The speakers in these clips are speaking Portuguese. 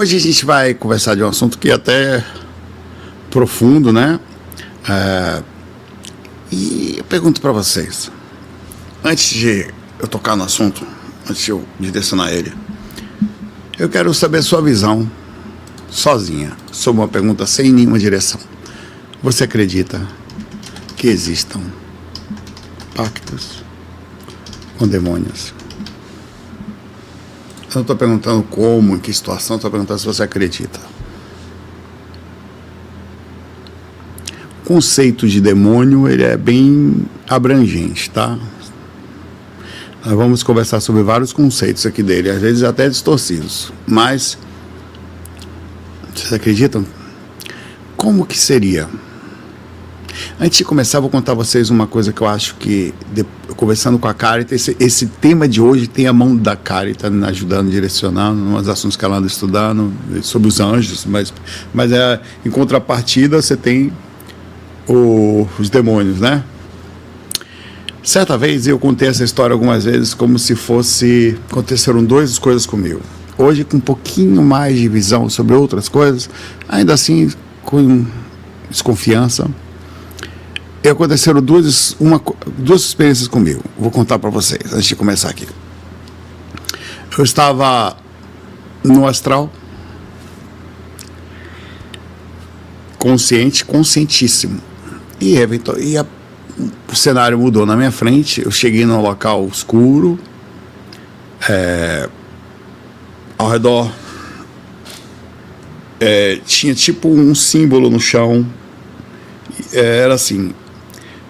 Hoje a gente vai conversar de um assunto que é até profundo, né? E eu pergunto para vocês, antes de eu tocar no assunto, antes de eu direcionar ele, eu quero saber a sua visão, sozinha, sobre uma pergunta sem nenhuma direção. Você acredita que existam pactos com demônios? Eu não estou perguntando como, em que situação, estou perguntando se você acredita. O conceito de demônio, ele é bem abrangente, tá? Nós vamos conversar sobre vários conceitos aqui dele, às vezes até distorcidos. Mas, vocês acreditam? Como que seria? Antes de começar, vou contar a vocês uma coisa que eu acho que, conversando com a Caritas, esse tema de hoje tem a mão da Caritas me ajudando, direcionando, nos assuntos que ela anda estudando, sobre os anjos, mas em contrapartida você tem os demônios, né? Certa vez eu contei essa história algumas vezes como se fosse, aconteceram duas coisas comigo. Hoje, com um pouquinho mais de visão sobre outras coisas, ainda assim com desconfiança, aconteceram duas experiências comigo. Vou contar para vocês, antes de começar aqui. Eu estava no astral, conscientíssimo. E o cenário mudou na minha frente. Eu cheguei num local escuro. Ao redor tinha tipo um símbolo no chão. Era assim,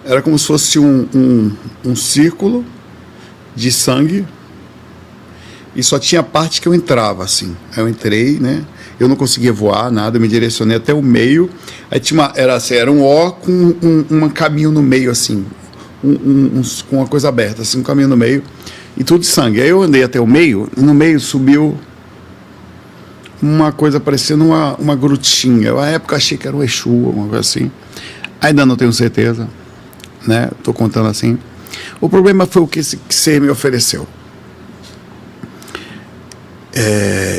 era como se fosse um círculo de sangue, e só tinha parte que eu entrava, assim. Aí eu entrei, né? Eu não conseguia voar, nada, eu me direcionei até o meio. Aí era um O com um caminho no meio, assim, com uma coisa aberta, assim, um caminho no meio, e tudo de sangue. Aí eu andei até o meio, e no meio subiu uma coisa parecendo uma grutinha. Eu, na época, achei que era um Exu, uma coisa assim. Ainda não tenho certeza, né? Estou contando assim. O problema foi o que esse ser me ofereceu.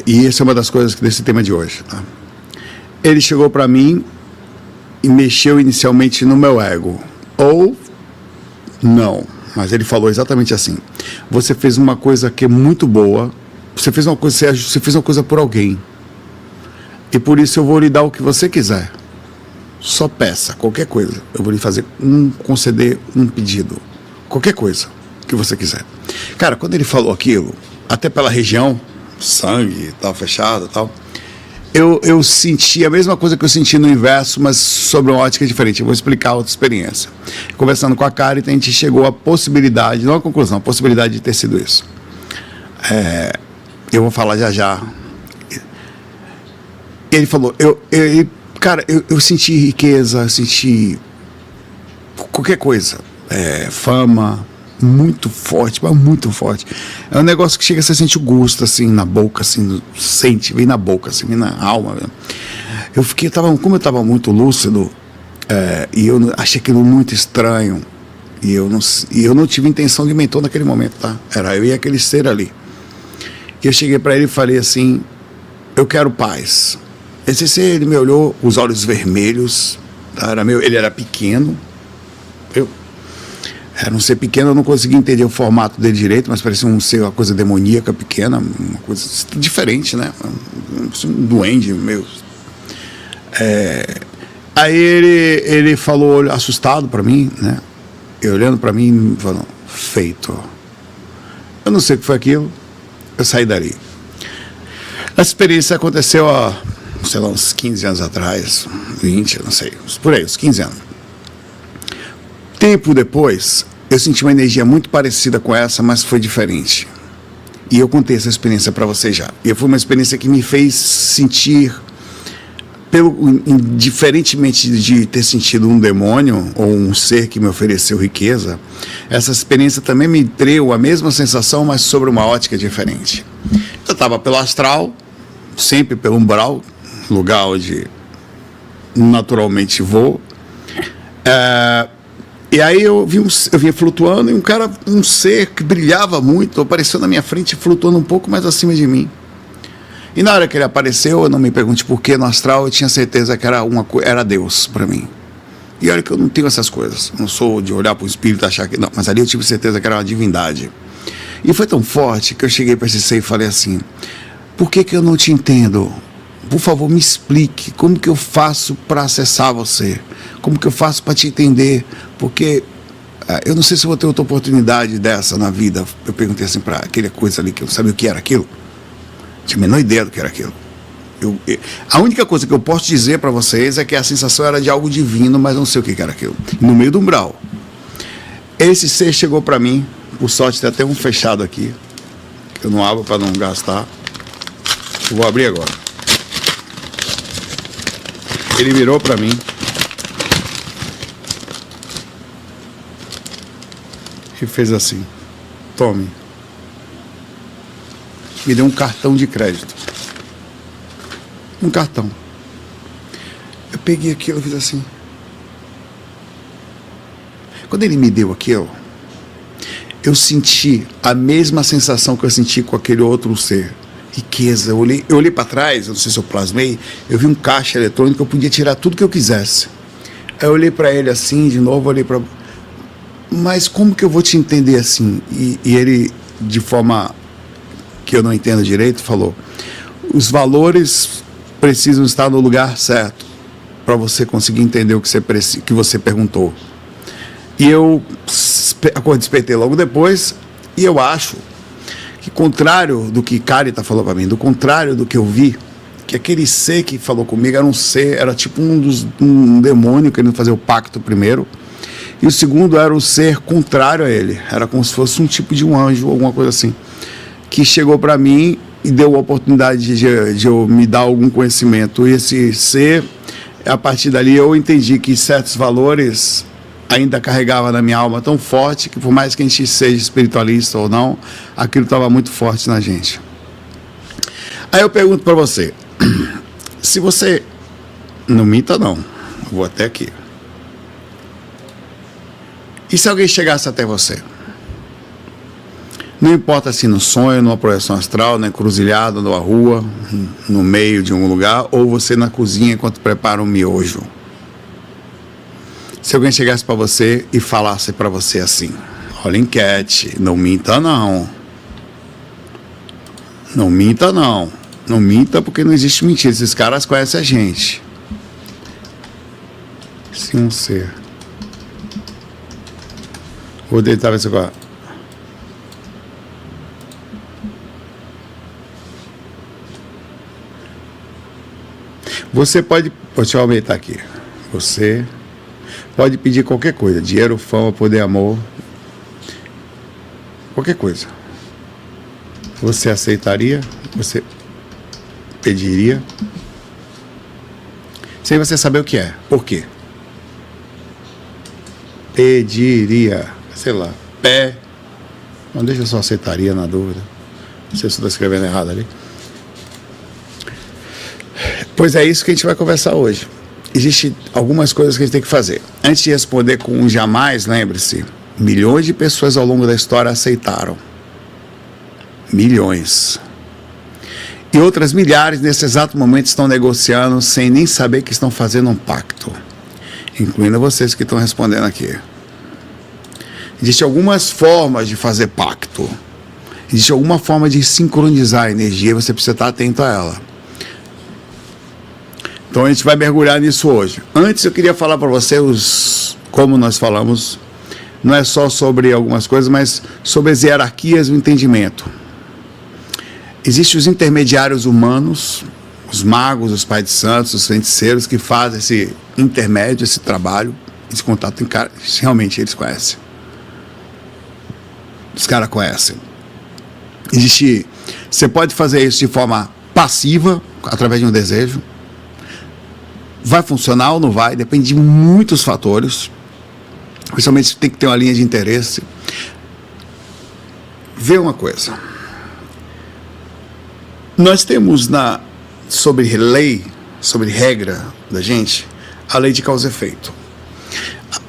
E essa é uma das coisas desse tema de hoje, tá? Ele chegou para mim e mexeu inicialmente no meu ego. Ou não, mas ele falou exatamente assim: você fez uma coisa que é muito boa, você fez uma coisa por alguém, e por isso eu vou lhe dar o que você quiser. Só peça, qualquer coisa. Eu vou lhe conceder um pedido. Qualquer coisa que você quiser. Cara, quando ele falou aquilo, até pela região, sangue e tal, fechado e tal, eu senti a mesma coisa que eu senti no inverso, mas sobre uma ótica diferente. Eu vou explicar outra experiência. Conversando com a Caritas, a gente chegou à possibilidade, não à conclusão, a possibilidade de ter sido isso. Eu vou falar já. Ele falou, cara, eu senti riqueza, eu senti qualquer coisa, fama, muito forte, mas muito forte. É um negócio que chega, você sente o gosto, assim, na boca, assim, vem na boca, assim, vem na alma. Como eu estava muito lúcido, e eu achei aquilo muito estranho, e eu não tive intenção de mentor naquele momento, tá? Era eu e aquele ser ali. E eu cheguei para ele e falei assim: eu quero paz. Esse ser, ele me olhou, os olhos vermelhos, tá? Ele era pequeno, era um ser pequeno, eu não conseguia entender o formato dele direito, mas parecia uma coisa demoníaca, pequena, uma coisa diferente, né? Um duende, meu. Aí ele falou, assustado para mim, né? E olhando para mim, falou: feito. Eu não sei o que foi aquilo, eu saí dali. Essa experiência aconteceu há, sei lá, uns 15 anos atrás, 20, não sei, por aí, uns 15 anos. Tempo depois, eu senti uma energia muito parecida com essa, mas foi diferente. E eu contei essa experiência para vocês já. E foi uma experiência que me fez sentir, diferentemente de ter sentido um demônio ou um ser que me ofereceu riqueza, essa experiência também me deu a mesma sensação, mas sobre uma ótica diferente. Eu estava pelo astral, sempre pelo umbral, lugar onde naturalmente vou. E aí eu vinha flutuando, e um ser que brilhava muito, apareceu na minha frente, flutuando um pouco mais acima de mim. E na hora que ele apareceu, eu não me pergunte por que no astral, eu tinha certeza que era Deus para mim. E olha que eu não tenho essas coisas, não sou de olhar para o espírito e achar que... Não, mas ali eu tive certeza que era uma divindade. E foi tão forte que eu cheguei para esse ser e falei assim, por que eu não te entendo? Por favor, me explique como que eu faço para acessar você, como que eu faço para te entender, porque eu não sei se eu vou ter outra oportunidade dessa na vida. Eu perguntei assim para aquela coisa ali que eu não sabia o que era aquilo, não tinha a menor ideia do que era aquilo. A única coisa que eu posso dizer para vocês é que a sensação era de algo divino, mas não sei o que era aquilo. No meio do umbral, esse ser chegou para mim, por sorte tem até um fechado aqui, que eu não abro para não gastar. Eu vou abrir agora. Ele virou para mim e fez assim, tome. Me deu um cartão de crédito. Um cartão. Eu peguei aquilo e fiz assim. Quando ele me deu aquilo, eu senti a mesma sensação que eu senti com aquele outro ser. Riqueza. Eu olhei para trás, eu não sei se eu plasmei, eu vi um caixa eletrônico, eu podia tirar tudo que eu quisesse. Aí eu olhei para ele assim, de novo, olhei para... Mas como que eu vou te entender assim? E ele, de forma que eu não entendo direito, falou, os valores precisam estar no lugar certo para você conseguir entender o que você perguntou. E eu despertei logo depois, e eu acho que, contrário do que Carita falou para mim, do contrário do que eu vi, que aquele ser que falou comigo era um ser, era tipo um demônio querendo fazer o pacto primeiro, e o segundo era o ser contrário a ele, era como se fosse um tipo de um anjo, alguma coisa assim, que chegou para mim e deu a oportunidade de eu me dar algum conhecimento. E esse ser, a partir dali eu entendi que certos valores ainda carregava na minha alma tão forte que, por mais que a gente seja espiritualista ou não, aquilo estava muito forte na gente. Aí eu pergunto para você, se você, não minta não, eu vou até aqui, e se alguém chegasse até você, não importa se no sonho, numa projeção astral, na encruzilhada, numa rua, no meio de um lugar, ou você na cozinha enquanto prepara um miojo. Se alguém chegasse para você e falasse para você assim, olha, enquete, não minta não. Não minta não. Não minta porque não existe mentira. Esses caras conhecem a gente. Se um ser. Vou deitar isso agora. Você pode, deixa eu aumentar aqui, você pode pedir qualquer coisa, dinheiro, fama, poder, amor, qualquer coisa. Você aceitaria? Você pediria? Sem você saber o que é. Por quê? Pediria, sei lá, pé. Não, deixa eu só aceitaria na dúvida. Não sei se eu estou escrevendo errado ali. Pois é isso que a gente vai conversar hoje. Existem algumas coisas que a gente tem que fazer. Antes de responder com um jamais, lembre-se, milhões de pessoas ao longo da história aceitaram. Milhões. E outras milhares, nesse exato momento, estão negociando sem nem saber que estão fazendo um pacto. Incluindo vocês que estão respondendo aqui. Existem algumas formas de fazer pacto. Existe alguma forma de sincronizar a energia, você precisa estar atento a ela. Então a gente vai mergulhar nisso hoje. Antes eu queria falar para vocês, como nós falamos, não é só sobre algumas coisas, mas sobre as hierarquias do entendimento. Existem os intermediários humanos, os magos, os pais de santos, os feiticeiros, que fazem esse intermédio, esse trabalho, esse contato em cara, realmente eles conhecem. Os caras conhecem. Você pode fazer isso de forma passiva, através de um desejo. Vai funcionar ou não vai, depende de muitos fatores. Principalmente tem que ter uma linha de interesse. Vê uma coisa. Nós temos sobre lei, sobre regra da gente, a lei de causa e efeito.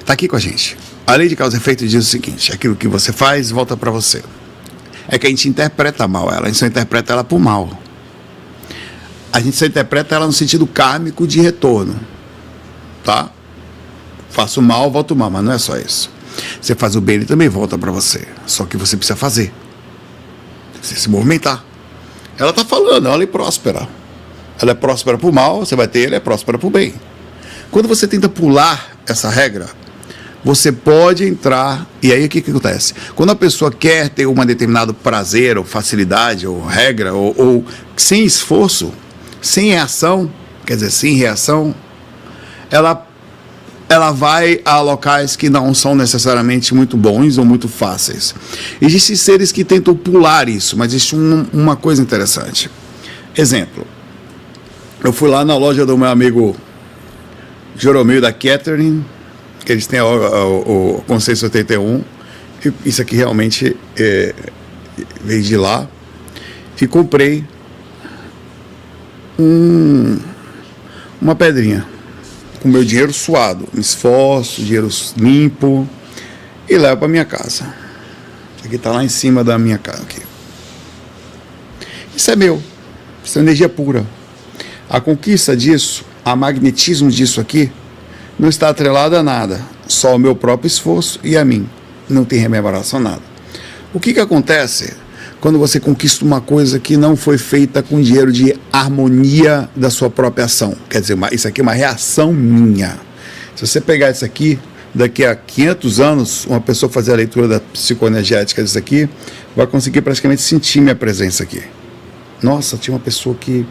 Está aqui com a gente. A lei de causa e efeito diz o seguinte: aquilo que você faz volta para você. É que a gente interpreta mal ela, a gente só interpreta ela por mal. a gente só interpreta ela no sentido kármico de retorno, tá? Faço o mal, volto o mal, mas não é só isso. Você faz o bem, ele também volta para você. Só que você precisa fazer. Você se movimentar. Ela está falando, ela é próspera. Ela é próspera para o mal, você vai ter, ela é próspera para o bem. Quando você tenta pular essa regra, você pode entrar, e aí o que acontece? Quando a pessoa quer ter um determinado prazer, ou facilidade, ou regra, ou sem esforço, sem reação, quer dizer, sem reação, ela vai a locais que não são necessariamente muito bons ou muito fáceis. Existem seres que tentam pular isso, mas existe uma coisa interessante. Exemplo, eu fui lá na loja do meu amigo Joromil da Catherine, que eles têm o Conceito 71, e isso aqui realmente veio de lá, e comprei uma pedrinha, com meu dinheiro suado, me esforço, dinheiro limpo, e levo para minha casa. Isso aqui está lá em cima da minha casa. Aqui. Isso é meu, isso é energia pura. A conquista disso, a magnetismo disso aqui, não está atrelado a nada, só o meu próprio esforço e a mim. Não tem rememoração nada. O que acontece quando você conquista uma coisa que não foi feita com dinheiro de harmonia da sua própria ação? Quer dizer, isso aqui é uma reação minha. Se você pegar isso aqui, daqui a 500 anos, uma pessoa fazer a leitura da psicoenergética disso aqui, vai conseguir praticamente sentir minha presença aqui. Nossa, tinha uma pessoa que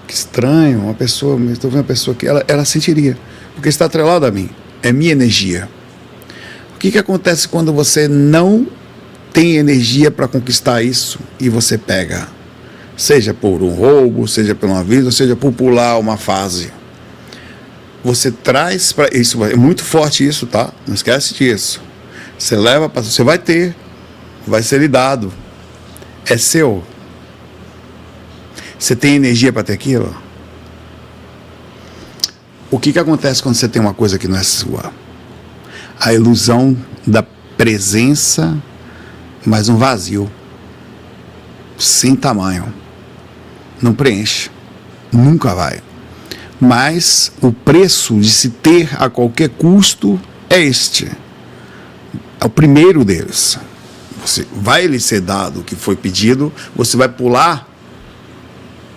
estranho, estou vendo uma pessoa que ela sentiria, porque está atrelado a mim, é minha energia. O que acontece quando você não tem energia para conquistar isso e você pega? Seja por um roubo, seja por uma vida, seja por pular uma fase. Você traz para isso, é muito forte isso, tá? Não esquece disso. Você leva para, você vai ter, vai ser lhe dado, é seu. Você tem energia para ter aquilo? O que acontece quando você tem uma coisa que não é sua? A ilusão da presença, mas um vazio, sem tamanho. Não preenche, nunca vai. Mas o preço de se ter a qualquer custo é este. É o primeiro deles. Você vai lhe ser dado o que foi pedido, você vai pular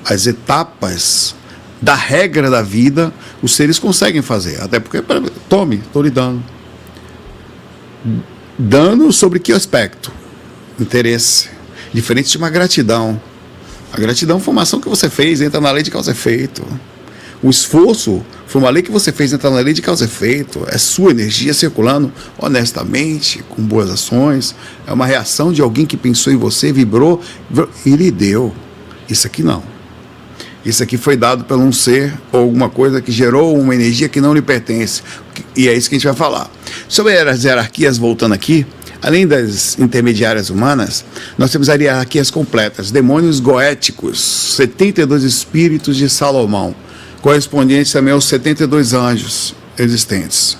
as etapas da regra da vida, os seres conseguem fazer. Até porque, tome, estou lhe dando. Dando sobre que aspecto? Interesse. Diferente de uma gratidão. A gratidão foi uma ação que você fez, entra na lei de causa e efeito. O esforço foi uma lei que você fez, entra na lei de causa e efeito. É sua energia circulando honestamente, com boas ações. É uma reação de alguém que pensou em você, vibrou e lhe deu. Isso aqui não. Isso aqui foi dado por um ser ou alguma coisa que gerou uma energia que não lhe pertence. E é isso que a gente vai falar. Sobre as hierarquias, voltando aqui, além das intermediárias humanas, nós temos as hierarquias completas. Demônios goéticos, 72 espíritos de Salomão, correspondentes também aos 72 anjos existentes.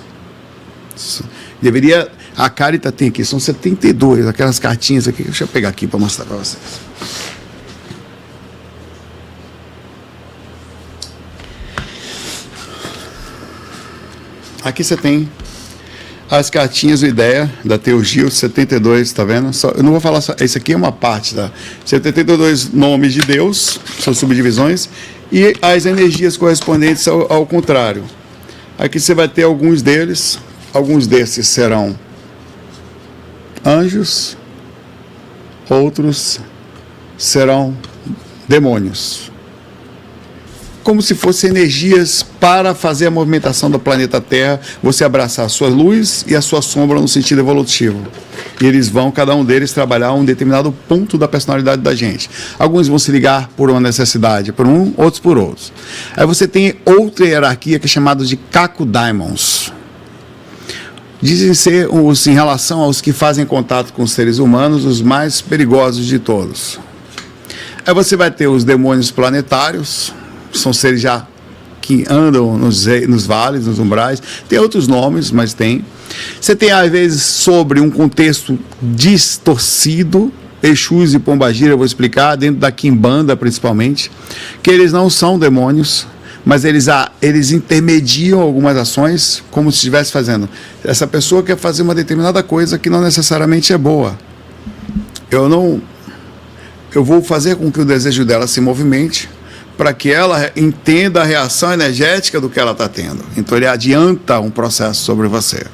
Deveria... A Carita tem aqui, são 72, aquelas cartinhas aqui. Deixa eu pegar aqui para mostrar para vocês. Aqui você tem as cartinhas de ideia da Teurgil 72, tá vendo? Eu não vou falar só, esse aqui é uma parte da 72 nomes de Deus, são subdivisões, e as energias correspondentes ao contrário. Aqui você vai ter alguns deles, alguns desses serão anjos, outros serão demônios. Como se fossem energias para fazer a movimentação do planeta Terra, você abraçar a sua luz e a sua sombra no sentido evolutivo. E eles vão, cada um deles, trabalhar um determinado ponto da personalidade da gente. Alguns vão se ligar por uma necessidade, por um, outros por outros. Aí você tem outra hierarquia que é chamada de Kakudaimons. Dizem ser, em relação aos que fazem contato com os seres humanos, os mais perigosos de todos. Aí você vai ter os demônios planetários, são seres já que andam nos vales, nos umbrais. Tem outros nomes, mas tem. Você tem, às vezes, sobre um contexto distorcido, Exus e Pombagira, eu vou explicar, dentro da Quimbanda principalmente, que eles não são demônios, mas eles intermediam algumas ações como se estivesse fazendo. Essa pessoa quer fazer uma determinada coisa que não necessariamente é boa. Eu vou fazer com que o desejo dela se movimente para que ela entenda a reação energética do que ela está tendo. Então ele adianta um processo sobre você.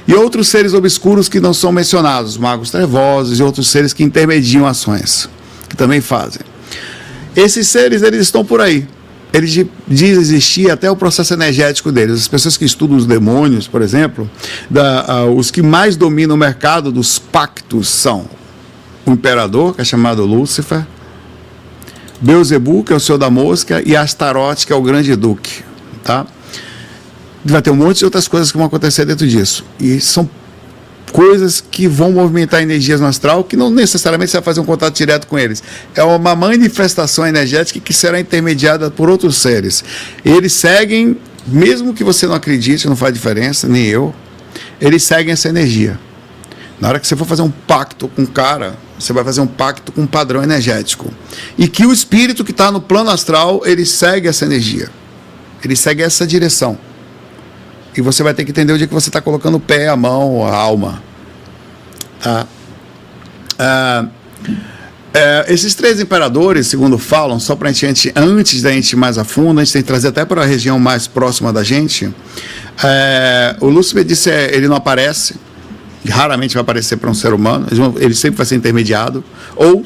E outros seres obscuros que não são mencionados, magos trevosos e outros seres que intermediam ações, que também fazem. Esses seres, eles estão por aí. Eles dizem existir até o processo energético deles. As pessoas que estudam os demônios, por exemplo, os que mais dominam o mercado dos pactos são o imperador, que é chamado Lúcifer, Beelzebub, que é o senhor da mosca, e Astarote, que é o grande duque, tá? Vai ter um monte de outras coisas que vão acontecer dentro disso. E são coisas que vão movimentar energias no astral, que não necessariamente você vai fazer um contato direto com eles. É uma manifestação energética que será intermediada por outros seres. Eles seguem, mesmo que você não acredite, não faz diferença, nem eu, eles seguem essa energia. Na hora que você for fazer um pacto com um cara, você vai fazer um pacto com um padrão energético. E que o espírito que está no plano astral, ele segue essa energia. Ele segue essa direção. E você vai ter que entender onde é que você está colocando o pé, a mão, a alma. Tá? Esses três imperadores, segundo falam, só para a gente, antes da gente ir mais a fundo, a gente tem que trazer até para a região mais próxima da gente. O Lúcifer disse, ele não aparece, raramente vai aparecer para um ser humano, ele sempre vai ser intermediado, ou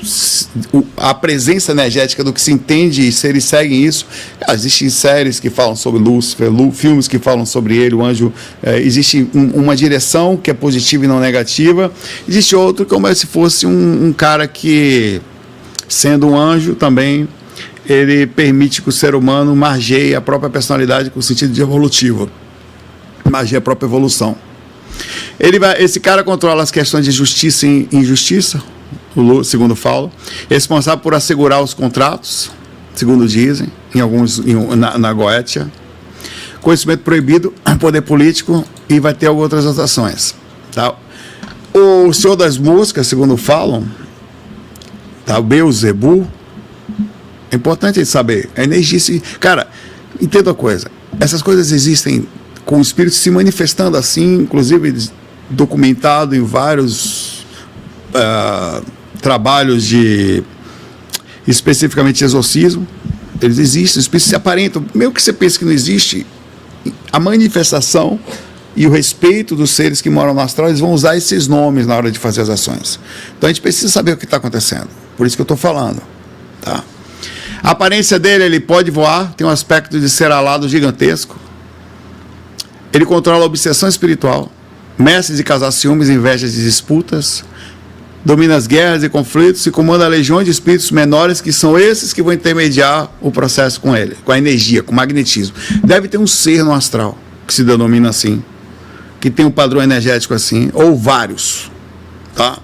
a presença energética do que se entende, se eles seguem isso. Existem séries que falam sobre Lúcifer, filmes que falam sobre ele, o anjo. Existe uma direção que é positiva e não negativa, existe outro como se fosse um cara que, sendo um anjo também, ele permite que o ser humano margeie a própria personalidade com o sentido de evolutivo, margeie a própria evolução. Esse cara controla as questões de justiça e injustiça, segundo falam, responsável por assegurar os contratos, segundo dizem, na Goetia, conhecimento proibido, poder político, e vai ter outras ações. Tá? O senhor das moscas, segundo falam, tá? O Beelzebub, é importante saber, a energia, cara, entenda uma coisa, essas coisas existem com o espírito se manifestando assim, inclusive documentado em vários trabalhos de especificamente exorcismo. Eles existem, os espíritos se aparentam, mesmo que você pense que não existe, a manifestação e o respeito dos seres que moram no astral, eles vão usar esses nomes na hora de fazer as ações. Então a gente precisa saber o que está acontecendo, por isso que eu estou falando, tá? A aparência dele, ele pode voar, tem um aspecto de ser alado gigantesco. Ele controla a obsessão espiritual, mestre de causar ciúmes, invejas e disputas, domina as guerras e conflitos e comanda legiões de espíritos menores, que são esses que vão intermediar o processo com ele, com a energia, com o magnetismo. Deve ter um ser no astral que se denomina assim, que tem um padrão energético assim, ou vários. Tá?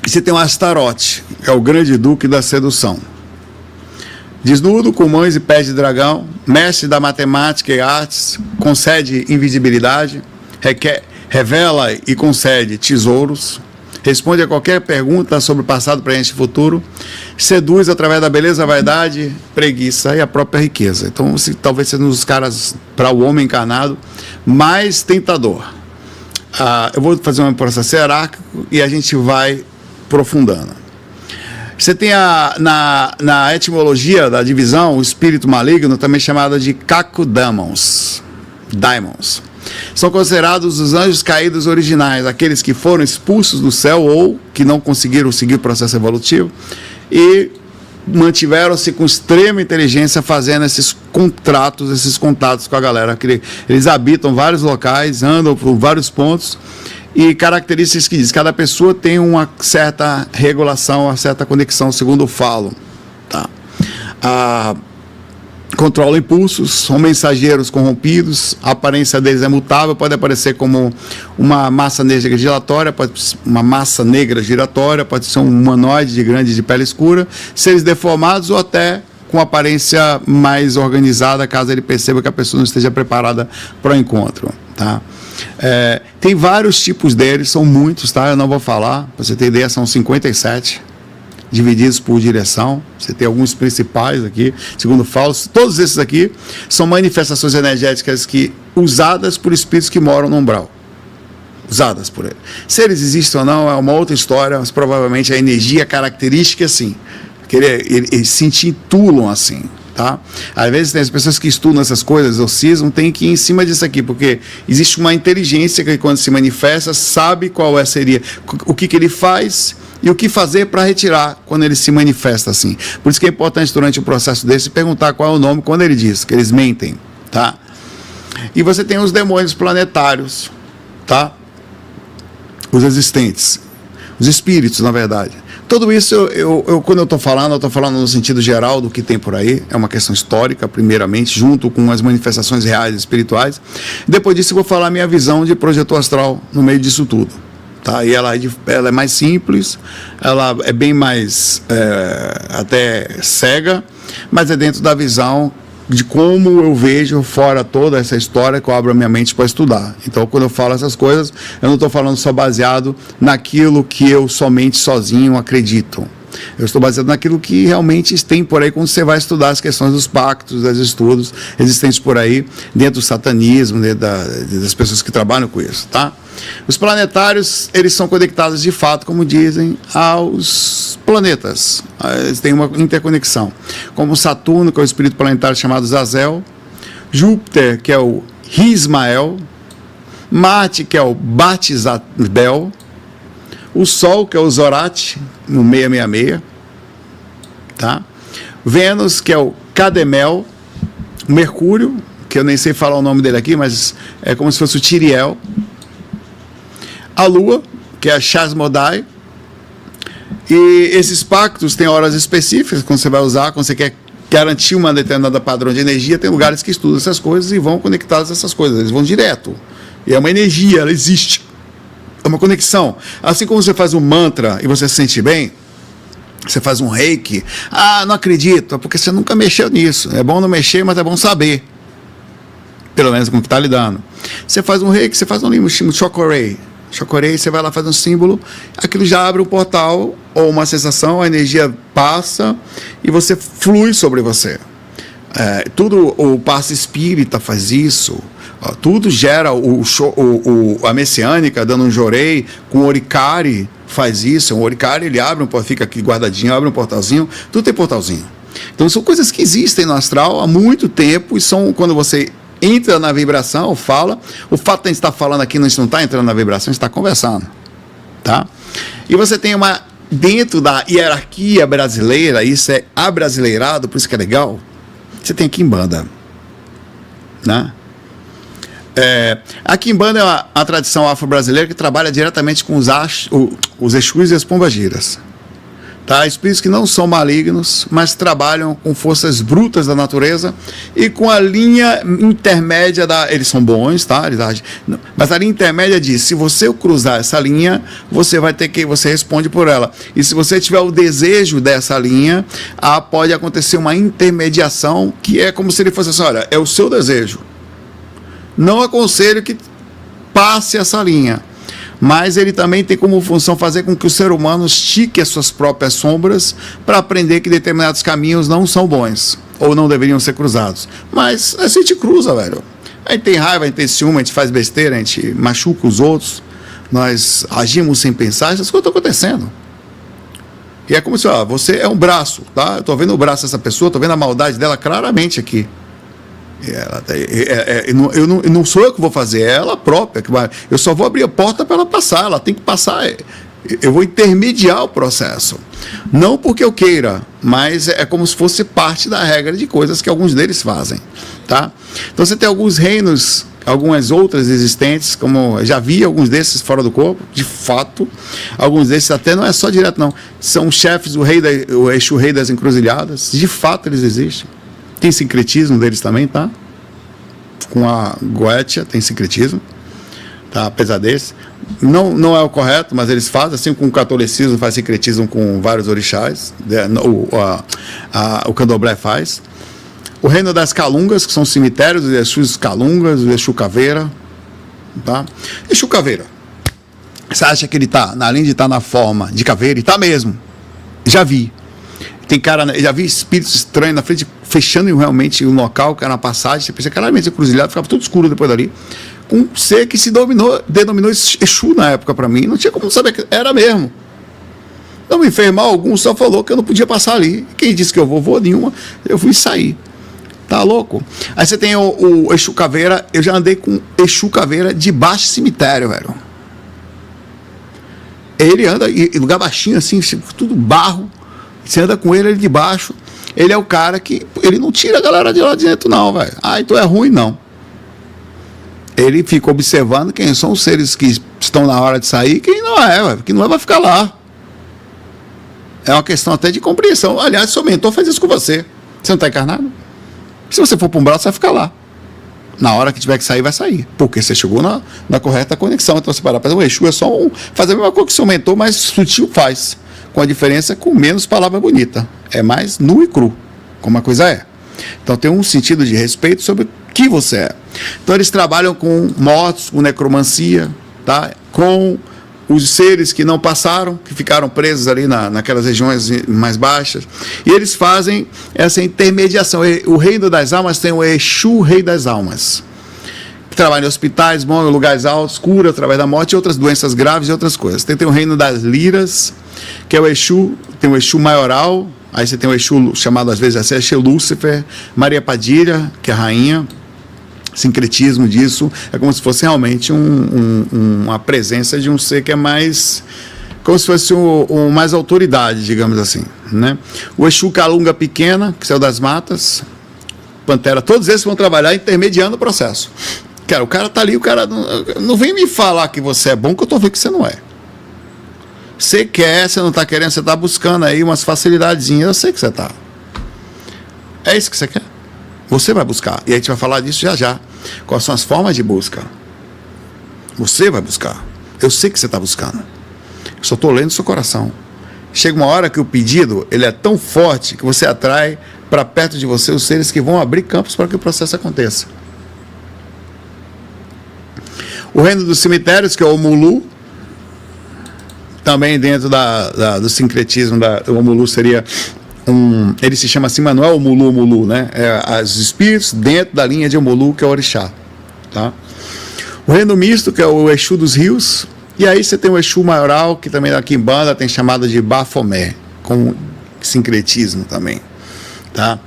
E você tem o Astarote, que é o grande duque da sedução. Desnudo, com mãos e pés de dragão, mestre da matemática e artes, concede invisibilidade, revela e concede tesouros, responde a qualquer pergunta sobre passado, presente e futuro, seduz através da beleza, vaidade, preguiça e a própria riqueza. Então, talvez seja um dos caras, para o homem encarnado, mais tentador. Eu vou fazer um processo hierárquico e a gente vai aprofundando. Você tem na etimologia da divisão, o espírito maligno, também chamado de Kakudamons, daimons. São considerados os anjos caídos originais, aqueles que foram expulsos do céu ou que não conseguiram seguir o processo evolutivo e mantiveram-se com extrema inteligência fazendo esses contratos, esses contatos com a galera. Eles habitam vários locais, andam por vários pontos. E características que diz, cada pessoa tem uma certa regulação, uma certa conexão, segundo falam. Tá? Controla impulsos, são mensageiros corrompidos, a aparência deles é mutável, pode aparecer como uma massa negra giratória, pode ser uma massa negra giratória, pode ser um humanoide de pele escura, seres deformados ou até com aparência mais organizada, caso ele perceba que a pessoa não esteja preparada para o encontro. Tá? Tem vários tipos deles, são muitos, tá? Eu não vou falar, para você ter ideia, são 57, divididos por direção. Você tem alguns principais aqui, segundo falo, todos esses aqui são manifestações energéticas usadas por espíritos que moram no umbral. Usadas por ele. Se eles existem ou não é uma outra história, mas provavelmente a energia característica, sim. Eles se intitulam assim, tá? Às vezes tem as pessoas que estudam essas coisas, exorcismo, tem que ir em cima disso aqui, porque existe uma inteligência que quando se manifesta, sabe qual seria, o que ele faz e o que fazer para retirar quando ele se manifesta assim. Por isso que é importante durante o processo desse perguntar qual é o nome quando ele diz, que eles mentem, tá? E você tem os demônios planetários, tá? Os existentes, os espíritos, na verdade. Tudo isso, quando eu estou falando no sentido geral do que tem por aí, é uma questão histórica, primeiramente, junto com as manifestações reais e espirituais. Depois disso, eu vou falar a minha visão de projetor astral no meio disso tudo. Tá? E ela é mais simples, ela é bem mais até cega, mas é dentro da visão de como eu vejo fora toda essa história que eu abro a minha mente para estudar. Então, quando eu falo essas coisas, eu não estou falando só baseado naquilo que eu sozinho acredito. Eu estou baseado naquilo que realmente tem por aí quando você vai estudar as questões dos pactos, dos estudos existentes por aí, dentro do satanismo, dentro das pessoas que trabalham com isso, tá? Os planetários, eles são conectados de fato, como dizem, aos planetas. Eles têm uma interconexão. Como Saturno, que é o espírito planetário chamado Zazel, Júpiter, que é o Rismael, Marte, que é o Batizabel, o Sol, que é o Zorat, no 666, tá? Vênus, que é o Cademel, o Mercúrio, que eu nem sei falar o nome dele aqui, mas é como se fosse o Tiriel, a Lua, que é a Shasmodai, e esses pactos têm horas específicas, quando você vai usar, quando você quer garantir uma determinada padrão de energia, tem lugares que estudam essas coisas e vão conectados a essas coisas, eles vão direto, e é uma energia, ela existe. É uma conexão. Assim como você faz um mantra e você se sente bem, você faz um reiki, não acredito, porque você nunca mexeu nisso. É bom não mexer, mas é bom saber. Pelo menos com o que está lidando. Você faz um reiki, você faz um chocorei. Chocorei, você vai lá, faz um símbolo, aquilo já abre um portal ou uma sensação, a energia passa e você flui sobre você. Tudo, o passe espírita faz isso. Tudo gera a messiânica, dando um jorei, com o oricari faz isso. O oricari, ele abre fica aqui guardadinho, abre um portalzinho, tudo tem portalzinho. Então são coisas que existem no astral há muito tempo e são quando você entra na vibração, fala, o fato de a gente estar falando aqui, não está entrando na vibração, a gente está conversando, tá? E você tem dentro da hierarquia brasileira, isso é abrasileirado, por isso que é legal, você tem a Quimbanda, né? A Quimbanda é uma tradição afro-brasileira que trabalha diretamente com os Exus e as Pombagiras. Tá? Espíritos que não são malignos, mas trabalham com forças brutas da natureza e com a linha intermédia eles são bons, tá? Mas a linha intermédia diz, se você cruzar essa linha, você responde por ela. E se você tiver o desejo dessa linha, pode acontecer uma intermediação, que é como se ele fosse assim, olha, é o seu desejo. Não aconselho que passe essa linha. Mas ele também tem como função fazer com que o ser humano estique as suas próprias sombras para aprender que determinados caminhos não são bons ou não deveriam ser cruzados. Mas a gente cruza, velho. A gente tem raiva, a gente tem ciúme, a gente faz besteira, a gente machuca os outros, nós agimos sem pensar, essas coisas estão acontecendo. E é como se, você é um braço, tá? Eu estou vendo o braço dessa pessoa, estou vendo a maldade dela claramente aqui. Não sou eu que vou fazer, é ela própria que vai. Eu só vou abrir a porta para ela passar, ela tem que passar. Eu vou intermediar o processo. Não porque eu queira, mas é como se fosse parte da regra de coisas que alguns deles fazem. Tá? Então você tem alguns reinos, algumas outras existentes, como eu já vi alguns desses fora do corpo, de fato. Alguns desses até não é só direto, não. São chefes, o Exu Rei das Encruzilhadas, de fato eles existem. Tem sincretismo deles também, tá? Com a Goetia tem sincretismo, tá? Apesar desse. Não é o correto, mas eles fazem, assim como o catolicismo faz sincretismo com vários orixás, o candomblé faz. O reino das calungas, que são cemitérios, os Exus calungas, o Exu caveira, tá? Exu Caveira. Você acha que ele está, além de estar na forma de caveira, ele está mesmo. Já vi. Tem cara, já vi espíritos estranhos na frente, fechando realmente o local, que era na passagem, você pensa claramente encruzilhado, ficava tudo escuro depois dali. Um ser que se denominou Exu na época para mim, não tinha como saber que era mesmo. Não me fez mal algum, só falou que eu não podia passar ali. Quem disse que eu vou nenhuma, eu fui sair. Tá louco? Aí você tem o Exu Caveira, eu já andei com Exu Caveira debaixo do cemitério, velho. Ele anda em lugar baixinho assim, tudo barro. Você anda com ele de baixo. Ele é o cara que... Ele não tira a galera de lá de dentro, não, velho. Ah, então é ruim, não. Ele fica observando quem são os seres que estão na hora de sair e quem não é, velho. Que não vai ficar lá. É uma questão até de compreensão. Aliás, seu mentor faz isso com você. Você não está encarnado? Se você for para um braço, você vai ficar lá. Na hora que tiver que sair, vai sair. Porque você chegou na correta conexão. Então, você parar para fazer o Exu, é só fazer a mesma coisa que o seu mentor, mas sutil faz. Com a diferença com menos palavra bonita. É mais nu e cru, como a coisa é. Então tem um sentido de respeito sobre o que você é. Então eles trabalham com mortos, com necromancia, tá? Com os seres que não passaram, que ficaram presos ali naquelas regiões mais baixas. E eles fazem essa intermediação. O reino das almas tem o Exu, rei das almas. Que trabalha em hospitais, bom, em lugares altos, cura através da morte e outras doenças graves e outras coisas. Tem o reino das liras, que é o Exu, tem o Exu maioral, aí você tem o Exu chamado às vezes assim, Exu Lúcifer, Maria Padilha, que é a rainha, sincretismo disso, é como se fosse realmente uma presença de um ser que é mais, como se fosse mais autoridade, digamos assim, né? O Exu Calunga Pequena, que é o das matas, Pantera, todos esses vão trabalhar intermediando o processo. Cara, o cara tá ali, o cara não vem me falar que você é bom, que eu tô vendo que você não é. Você quer, você não está querendo, você está buscando aí umas facilidadezinhas, eu sei que você está. É isso que você quer? Você vai buscar. E a gente vai falar disso já já. Quais são as formas de busca? Você vai buscar. Eu sei que você está buscando. Eu só estou lendo seu coração. Chega uma hora que o pedido ele é tão forte que você atrai para perto de você os seres que vão abrir campos para que o processo aconteça. O reino dos cemitérios, que é o Mulu, também dentro do sincretismo, o Omulu seria ele se chama assim, mas não é o Mulu, né? É os espíritos dentro da linha de Omulu, que é o Orixá. Tá? O reino misto, que é o Exu dos rios, e aí você tem o Exu maioral, que também aqui em Banda tem chamada de Bafomé, com sincretismo também. Tá?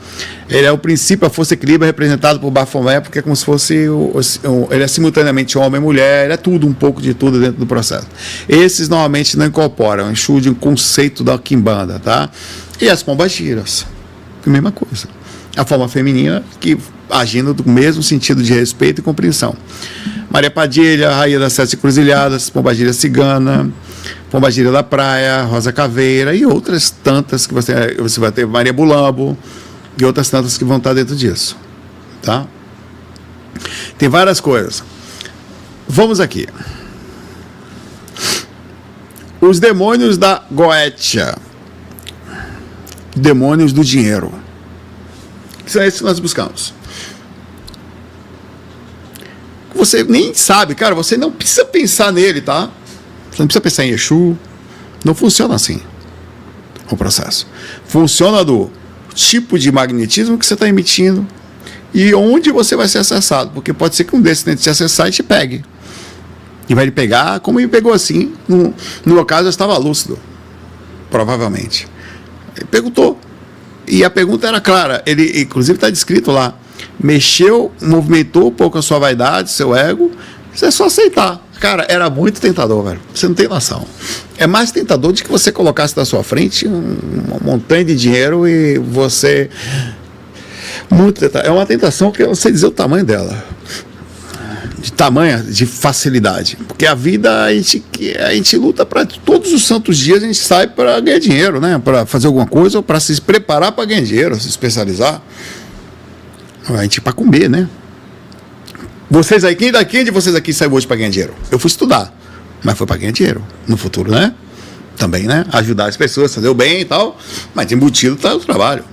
Ele é o princípio, a força equilíbrio representado por Bafomé, porque é como se fosse ele é simultaneamente homem e mulher, ele é tudo, um pouco de tudo dentro do processo. Esses normalmente não incorporam, Exu de um conceito da Quimbanda, tá? E as pombagiras, a mesma coisa. A forma feminina que agindo do mesmo sentido de respeito e compreensão. Maria Padilha, Rainha das Sete Cruzilhadas, Pombagira Cigana, Pombagira da Praia, Rosa Caveira e outras tantas que você vai ter, Maria Bulambo e outras tantas que vão estar dentro disso, tá? Tem várias coisas. Vamos aqui. Os demônios da Goetia, demônios do dinheiro, que são esses que nós buscamos. Você nem sabe, cara, você não precisa pensar nele, tá? Você não precisa pensar em Exu. Não funciona assim o processo. Funciona do tipo de magnetismo que você está emitindo e onde você vai ser acessado. Porque pode ser que um desses tente te acessar e te pegue. E vai lhe pegar como me pegou assim. No meu caso, eu estava lúcido. Provavelmente. Ele perguntou. E a pergunta era clara. Ele, inclusive, está descrito lá. Mexeu, movimentou um pouco a sua vaidade, seu ego. Isso é só aceitar. Cara, era muito tentador, velho. Você não tem noção. É mais tentador de que você colocasse na sua frente uma montanha de dinheiro e você... Muito tentador. É uma tentação que eu não sei dizer o tamanho dela. De tamanho, de facilidade. Porque a vida, a gente luta para... Todos os santos dias a gente sai para ganhar dinheiro, né? Para fazer alguma coisa ou para se preparar para ganhar dinheiro, se especializar. A gente para comer, né? Vocês aí, quem de vocês aqui saiu hoje para ganhar dinheiro? Eu fui estudar, mas foi para ganhar dinheiro no futuro, né? Também, né? Ajudar as pessoas, fazer o bem e tal, mas embutido está o trabalho.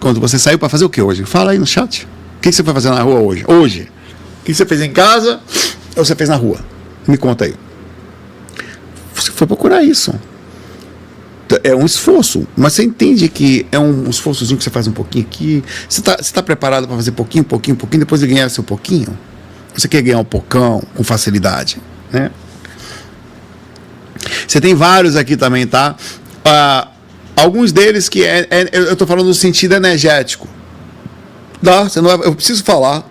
Quando você saiu para fazer o que hoje? Fala aí no chat. O que você foi fazer na rua hoje? Hoje. O que você fez em casa? Ou você fez na rua? Me conta aí. Você foi procurar isso. É um esforço, mas você entende que é um esforçozinho que você faz um pouquinho aqui. Você tá preparado para fazer pouquinho, depois de ganhar seu pouquinho? Você quer ganhar um pocão com facilidade, né? Você tem vários aqui também, tá? Alguns deles que eu estou falando no sentido energético. Você não vai, eu preciso falar.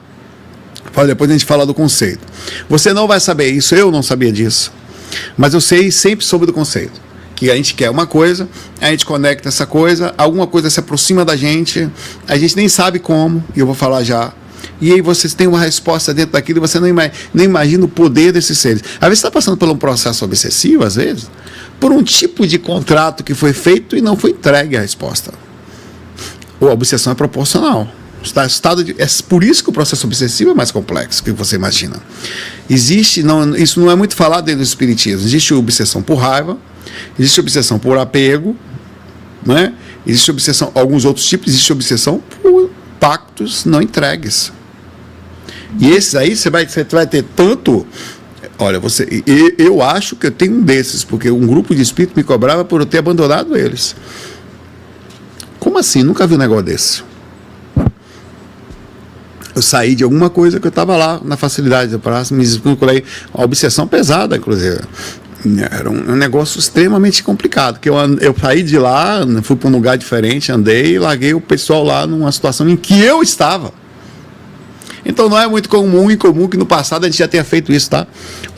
Depois a gente fala do conceito. Você não vai saber isso, eu não sabia disso. Mas eu sempre soube do conceito. Que a gente quer uma coisa, a gente conecta essa coisa, alguma coisa se aproxima da gente, a gente nem sabe como, e eu vou falar já. E aí você tem uma resposta dentro daquilo e você nem imagina o poder desses seres. Às vezes você está passando por um processo obsessivo, às vezes, por um tipo de contrato que foi feito e não foi entregue a resposta. Ou a obsessão é proporcional. É por isso que o processo obsessivo é mais complexo do que você imagina. Isso não é muito falado dentro do espiritismo. Existe obsessão por raiva, existe obsessão por apego, né? Existe obsessão, alguns outros tipos, existe obsessão por pactos não entregues. E esses aí você vai ter tanto. Olha, eu acho que eu tenho um desses, porque um grupo de espíritos me cobrava por eu ter abandonado eles. Como assim? Nunca vi um negócio desse. Eu saí de alguma coisa que eu estava lá na facilidade da praça, me desvinculei. Uma obsessão pesada, inclusive. Era um negócio extremamente complicado, que eu saí de lá, fui para um lugar diferente, andei e larguei o pessoal lá numa situação em que eu estava. Então não é muito incomum que no passado a gente já tenha feito isso, tá?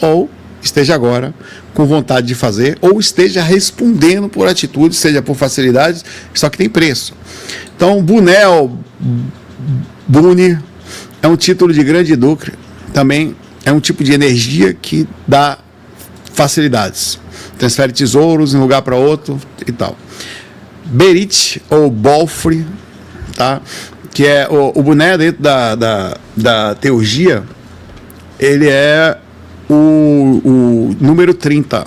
Ou esteja agora com vontade de fazer, ou esteja respondendo por atitudes, seja por facilidades, só que tem preço. Então, Bune é um título de grande duque, também é um tipo de energia que dá facilidades, transfere tesouros de um lugar para outro e tal. Berit ou Bolfre, tá? Que é o boné dentro da teurgia, ele é o número 30.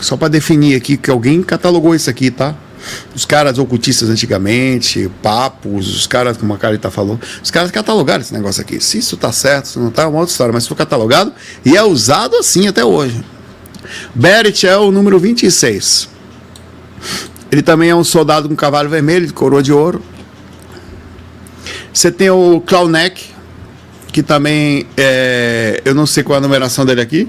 Só para definir aqui, que alguém catalogou isso aqui, tá? Os caras ocultistas antigamente, papos, os caras, como a Carita falou, os caras catalogaram esse negócio aqui. Se isso tá certo, se não tá, é uma outra história, mas foi catalogado e é usado assim até hoje. Berit é o número 26. Ele também é um soldado com cavalo vermelho, de coroa de ouro. Você tem o Clowneck, que também eu não sei qual é a numeração dele aqui,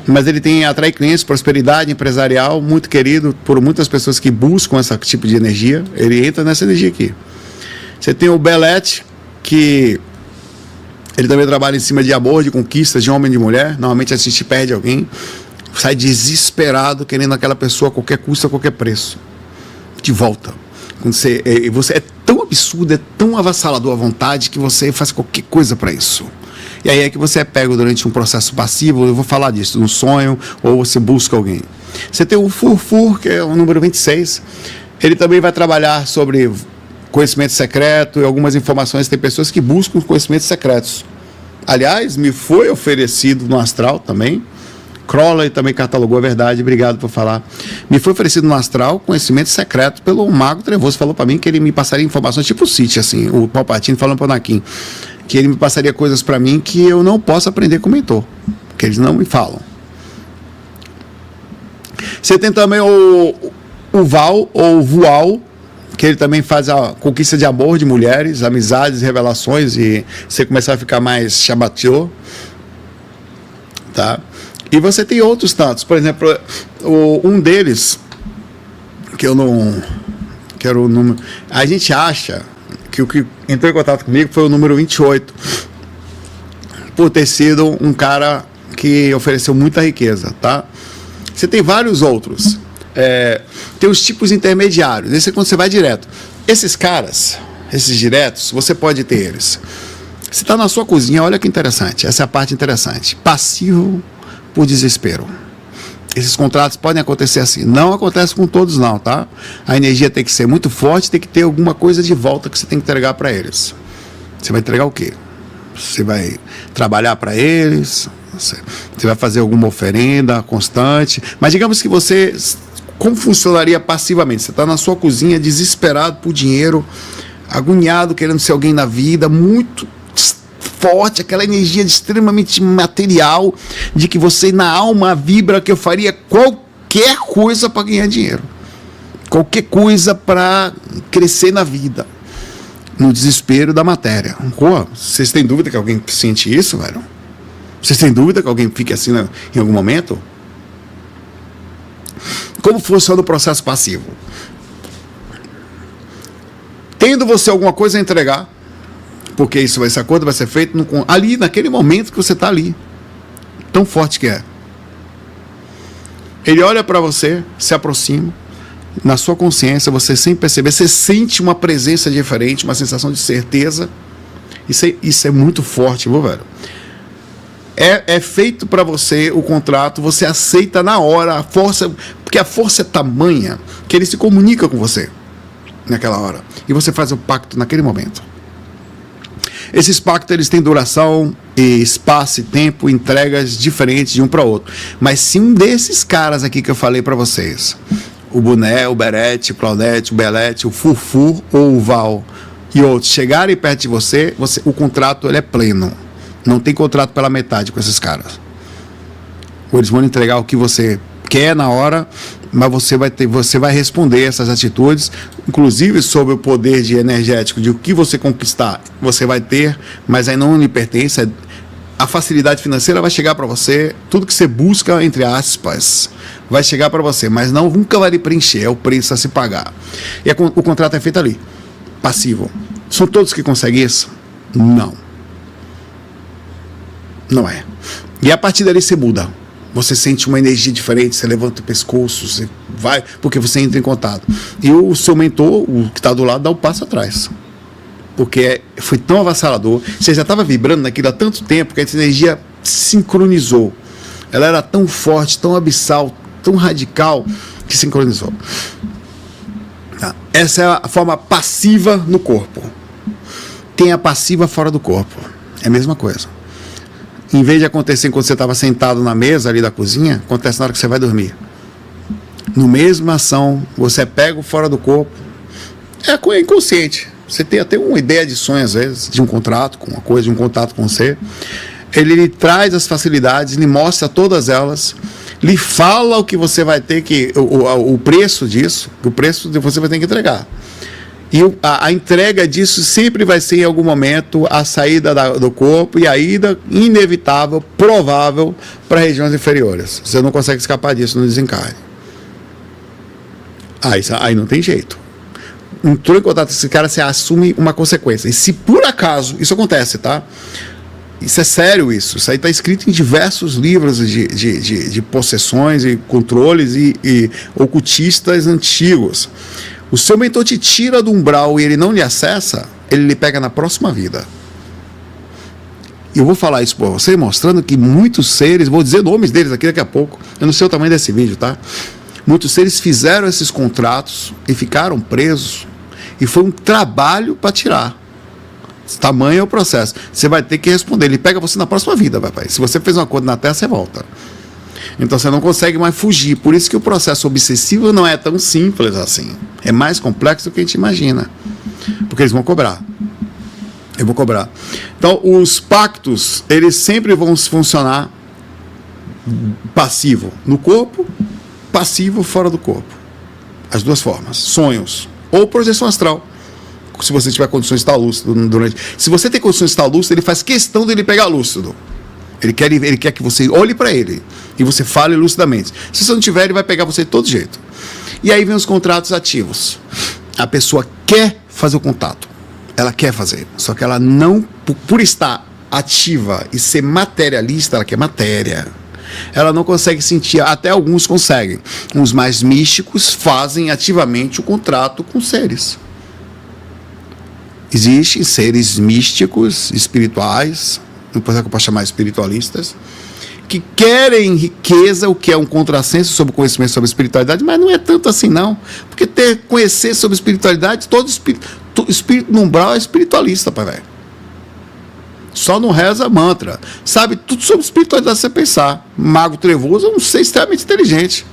mas ele tem atrai clientes, prosperidade empresarial, muito querido por muitas pessoas que buscam esse tipo de energia. Ele entra nessa energia aqui. Você tem o Belete, que ele também trabalha em cima de amor, de conquistas de homem e de mulher. Normalmente a gente perde alguém, sai desesperado querendo aquela pessoa a qualquer custo, a qualquer preço, de volta. Quando você é tão absurdo, é tão avassalador à vontade que você faz qualquer coisa para isso. E aí é que você é pego durante um processo passivo, eu vou falar disso, um sonho, ou você busca alguém. Você tem o Furfur, que é o número 26, ele também vai trabalhar sobre conhecimento secreto e algumas informações. Tem pessoas que buscam conhecimentos secretos. Aliás, me foi oferecido no astral também, Crowley também catalogou a verdade, obrigado por falar. Me foi oferecido no astral conhecimento secreto pelo Mago Trevoso, falou para mim que ele me passaria informações tipo o City, assim, o Palpatine falando para o Anakin, que ele me passaria coisas para mim que eu não posso aprender com o mentor, que eles não me falam. Você tem também o Val, ou Vual, que ele também faz a conquista de amor de mulheres, amizades, revelações, e você começar a ficar mais chabatô, tá? E você tem outros tantos, por exemplo, um deles, que eu não quero o número, a gente acha que o que entrou em contato comigo foi o número 28, por ter sido um cara que ofereceu muita riqueza, tá? Você tem vários outros, tem os tipos intermediários, esse é quando você vai direto. Esses caras, esses diretos, você pode ter eles. Você está na sua cozinha, olha que interessante, essa é a parte interessante, passivo por desespero. Esses contratos podem acontecer assim. Não acontece com todos não, tá? A energia tem que ser muito forte, tem que ter alguma coisa de volta que você tem que entregar para eles. Você vai entregar o quê? Você vai trabalhar para eles, você vai fazer alguma oferenda constante, mas digamos que você, como funcionaria passivamente? Você está na sua cozinha desesperado por dinheiro, agoniado, querendo ser alguém na vida, muito forte, aquela energia extremamente material, de que você na alma vibra que eu faria qualquer coisa para ganhar dinheiro, qualquer coisa para crescer na vida, no desespero da matéria. Pô, vocês têm dúvida que alguém sente isso, velho? Vocês têm dúvida que alguém fique assim em algum momento? Como funciona o processo passivo? Tendo você alguma coisa a entregar, porque esse acordo vai ser feito ali, naquele momento que você está ali, tão forte que é. Ele olha para você, se aproxima, na sua consciência, você sem perceber, você sente uma presença diferente, uma sensação de certeza. Isso é muito forte, viu, velho? É feito para você o contrato, você aceita na hora a força, porque a força é tamanha que ele se comunica com você naquela hora, e você faz o pacto naquele momento. Esses pactos, eles têm duração, espaço e tempo, entregas diferentes de um para outro. Mas se um desses caras aqui que eu falei para vocês, o Boné, o Berete, o Claudete, o Belete, o Furfur ou o Val e outros chegarem perto de você, o contrato ele é pleno. Não tem contrato pela metade com esses caras. Eles vão entregar o que você quer na hora, mas você vai responder essas atitudes, inclusive sobre o poder energético de o que você conquistar, você vai ter, mas aí não lhe pertence. A facilidade financeira vai chegar para você, tudo que você busca, entre aspas, vai chegar para você, mas nunca vai lhe preencher, é o preço a se pagar. E o contrato é feito ali, passivo. São todos que conseguem isso? Não. Não é. E a partir dali você muda. Você sente uma energia diferente, você levanta o pescoço, você vai, porque você entra em contato. E o seu mentor, o que está do lado, dá um passo atrás. Porque foi tão avassalador, você já estava vibrando naquilo há tanto tempo que essa energia sincronizou. Ela era tão forte, tão abissal, tão radical, que sincronizou. Essa é a forma passiva no corpo. Tem a passiva fora do corpo. É a mesma coisa. Em vez de acontecer quando você estava sentado na mesa ali da cozinha, acontece na hora que você vai dormir. No mesma ação, você pega o fora do corpo. É inconsciente. Você tem até uma ideia de sonho, às vezes, de um contrato com uma coisa, de um contato com você. Ele lhe traz as facilidades, lhe mostra todas elas, lhe fala o que você vai ter que... O preço disso, o preço que você vai ter que entregar. E a entrega disso sempre vai ser, em algum momento, a saída do corpo e a ida inevitável, provável, para regiões inferiores. Você não consegue escapar disso no desencarne. Aí não tem jeito. Entrou em contato com esse cara, você assume uma consequência. E se por acaso, isso acontece, tá? Isso é sério, isso aí está escrito em diversos livros de possessões e controles e ocultistas antigos. O seu mentor te tira do umbral e ele não lhe acessa, ele lhe pega na próxima vida. E eu vou falar isso para você, mostrando que muitos seres, vou dizer nomes deles aqui daqui a pouco, eu não sei o tamanho desse vídeo, tá? Muitos seres fizeram esses contratos e ficaram presos, e foi um trabalho para tirar. Esse tamanho é o processo. Você vai ter que responder, ele pega você na próxima vida, papai. Se você fez um acordo na Terra, você volta. Então você não consegue mais fugir. Por isso que o processo obsessivo não é tão simples assim. É mais complexo do que a gente imagina. Porque eles vão cobrar. Eu vou cobrar. Então os pactos, eles sempre vão funcionar passivo no corpo, passivo fora do corpo. As duas formas. Sonhos ou projeção astral. Se você tiver condições de estar lúcido durante... Se você tem condições de estar lúcido, ele faz questão de ele pegar lúcido. Ele quer que você olhe para ele e você fale lucidamente. Se você não tiver, ele vai pegar você de todo jeito. E aí vem os contratos ativos. A pessoa quer fazer o contato. Ela quer fazer. Só que ela não, por estar ativa e ser materialista, ela quer matéria. Ela não consegue sentir, até alguns conseguem. Os mais místicos fazem ativamente o contrato com seres. Existem seres místicos, espirituais, depois é que eu posso chamar espiritualistas, que querem riqueza, o que é um contrassenso sobre o conhecimento sobre espiritualidade, mas não é tanto assim não, porque conhecer sobre espiritualidade, todo espírito no umbral é espiritualista, pai velho. Só não reza mantra, sabe tudo sobre espiritualidade se você pensar. Mago trevoso é um ser extremamente inteligente,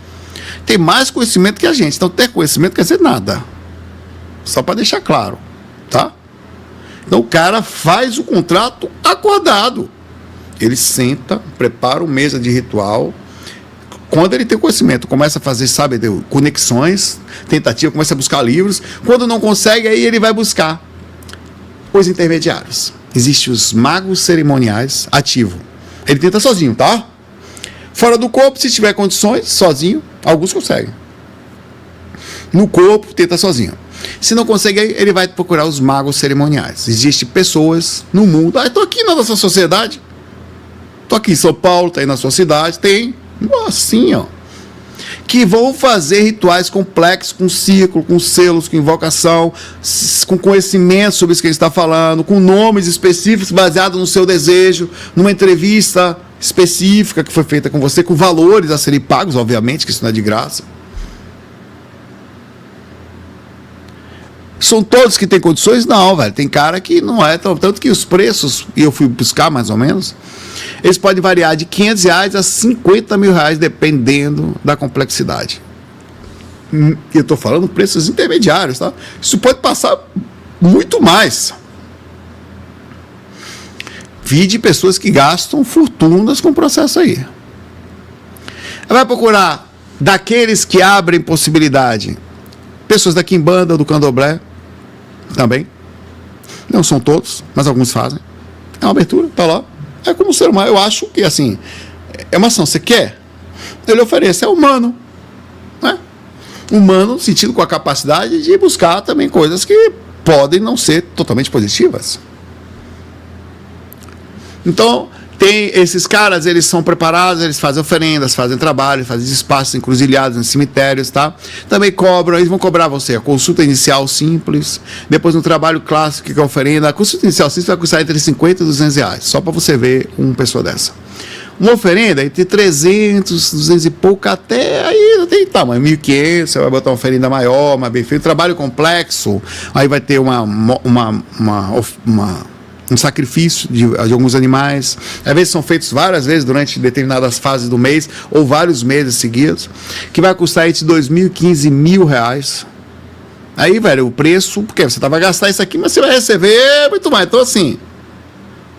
tem mais conhecimento que a gente, então ter conhecimento quer dizer nada, só para deixar claro, tá? Então o cara faz o contrato acordado. Ele senta, prepara uma mesa de ritual. Quando ele tem conhecimento, começa a fazer, sabe, conexões, tentativa, começa a buscar livros. Quando não consegue, aí ele vai buscar os intermediários. Existem os magos cerimoniais ativos. Ele tenta sozinho, tá? Fora do corpo, se tiver condições, sozinho, alguns conseguem. No corpo, tenta sozinho. Se não consegue, ele vai procurar os magos cerimoniais. Existem pessoas no mundo. Estou aqui na nossa sociedade. Estou aqui em São Paulo, está aí na sua cidade. Tem assim, ó. Que vão fazer rituais complexos, com círculo, com selos, com invocação, com conhecimento sobre isso que ele está falando, com nomes específicos baseados no seu desejo, numa entrevista específica que foi feita com você, com valores a serem pagos, obviamente, que isso não é de graça. São todos que têm condições? Não, velho. Tem cara que não é. Tanto que os preços, e eu fui buscar mais ou menos, eles podem variar de R$500 a R$50 mil, dependendo da complexidade. Eu estou falando preços intermediários, tá? Isso pode passar muito mais. Vi de pessoas que gastam fortunas com o processo aí. Vai procurar daqueles que abrem possibilidade. Pessoas da Quimbanda, do Candomblé, também. Não são todos, mas alguns fazem. É uma abertura, tá lá. É como ser humano. Eu acho que, assim, é uma ação. Você quer? Ele oferece. É humano. Né? Humano, no sentido com a capacidade de buscar também coisas que podem não ser totalmente positivas. Então, tem esses caras, eles são preparados, eles fazem oferendas, fazem trabalho, fazem espaços encruzilhados em cemitérios, tá? Também cobram, eles vão cobrar você a consulta inicial simples, depois no trabalho clássico, que é a oferenda. A consulta inicial simples vai custar entre 50 e R$200, só para você ver uma pessoa dessa. Uma oferenda entre 300, 200 e pouco, até aí tem tamanho, 1.500, você vai botar uma oferenda maior, mais bem feito. Trabalho complexo, aí vai ter um sacrifício de alguns animais. Às vezes são feitos várias vezes durante determinadas fases do mês, ou vários meses seguidos, que vai custar entre R$2.000 e R$15.000. Aí, velho, o preço, porque você vai gastar isso aqui, mas você vai receber muito mais. Então, assim,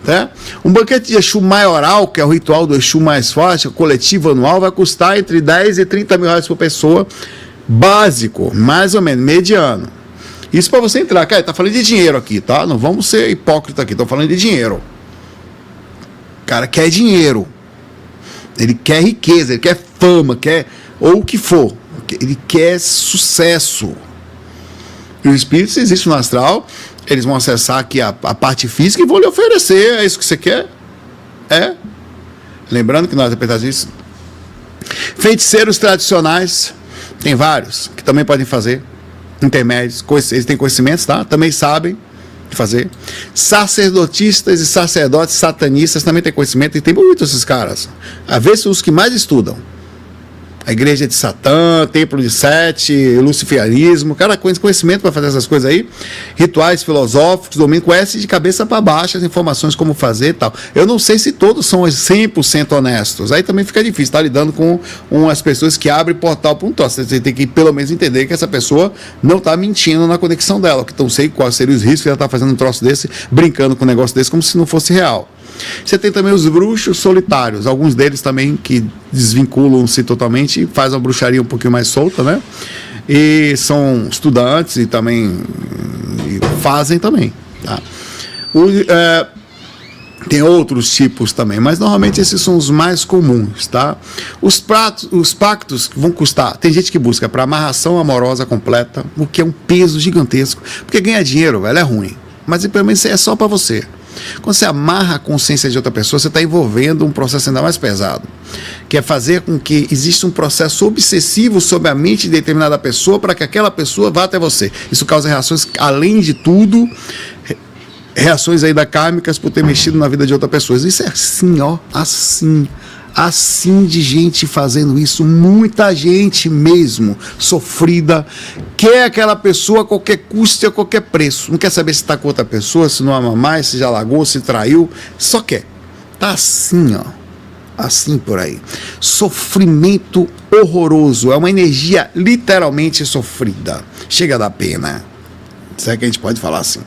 né? Um banquete de Exu maioral, que é o ritual do Exu mais forte, o coletivo anual, vai custar entre R$10 e R$30.000 por pessoa, básico, mais ou menos, mediano. Isso para você entrar, cara, tá falando de dinheiro aqui, tá? Não vamos ser hipócritas aqui, tô falando de dinheiro. O cara quer dinheiro. Ele quer riqueza, ele quer fama, quer ou o que for. Ele quer sucesso. E os espíritos existem no astral, eles vão acessar aqui a parte física e vão lhe oferecer. É isso que você quer? É. Lembrando que nós interpretamos isso. Feiticeiros tradicionais, tem vários que também podem fazer. Intermédios, eles têm conhecimentos, tá? Também sabem fazer. Sacerdotistas e sacerdotes satanistas também têm conhecimento, e tem muitos esses caras. Às vezes os que mais estudam. A igreja de Satã, templo de Sete, luciferianismo, cara, conhecimento para fazer essas coisas aí, rituais filosóficos, domínio, conhece de cabeça para baixo as informações como fazer e tal. Eu não sei se todos são 100% honestos, aí também fica difícil, tá lidando com as pessoas que abrem portal para um troço. Você tem que pelo menos entender que essa pessoa não está mentindo na conexão dela, que não sei quais seriam os riscos que ela está fazendo um troço desse, brincando com um negócio desse como se não fosse real. Você tem também os bruxos solitários, alguns deles também que desvinculam-se totalmente e fazem a bruxaria um pouquinho mais solta, né? E são estudantes e também fazem também, tá? Tem outros tipos também, mas normalmente esses são os mais comuns, tá? Os pactos vão custar, tem gente que busca para amarração amorosa completa, o que é um peso gigantesco, porque ganhar dinheiro, velho, é ruim, mas pelo menos é só para você. Quando você amarra a consciência de outra pessoa, você está envolvendo um processo ainda mais pesado, que é fazer com que exista um processo obsessivo sobre a mente de determinada pessoa para que aquela pessoa vá até você. Isso causa reações, além de tudo, reações ainda kármicas por ter mexido na vida de outra pessoa. Isso é assim, ó, assim de gente fazendo isso, muita gente mesmo sofrida, quer aquela pessoa a qualquer custo e a qualquer preço, não quer saber se está com outra pessoa, se não ama mais, se já largou, se traiu, só quer, tá assim, ó, assim por aí, sofrimento horroroso, é uma energia literalmente sofrida, chega da pena, Se é que a gente pode falar assim.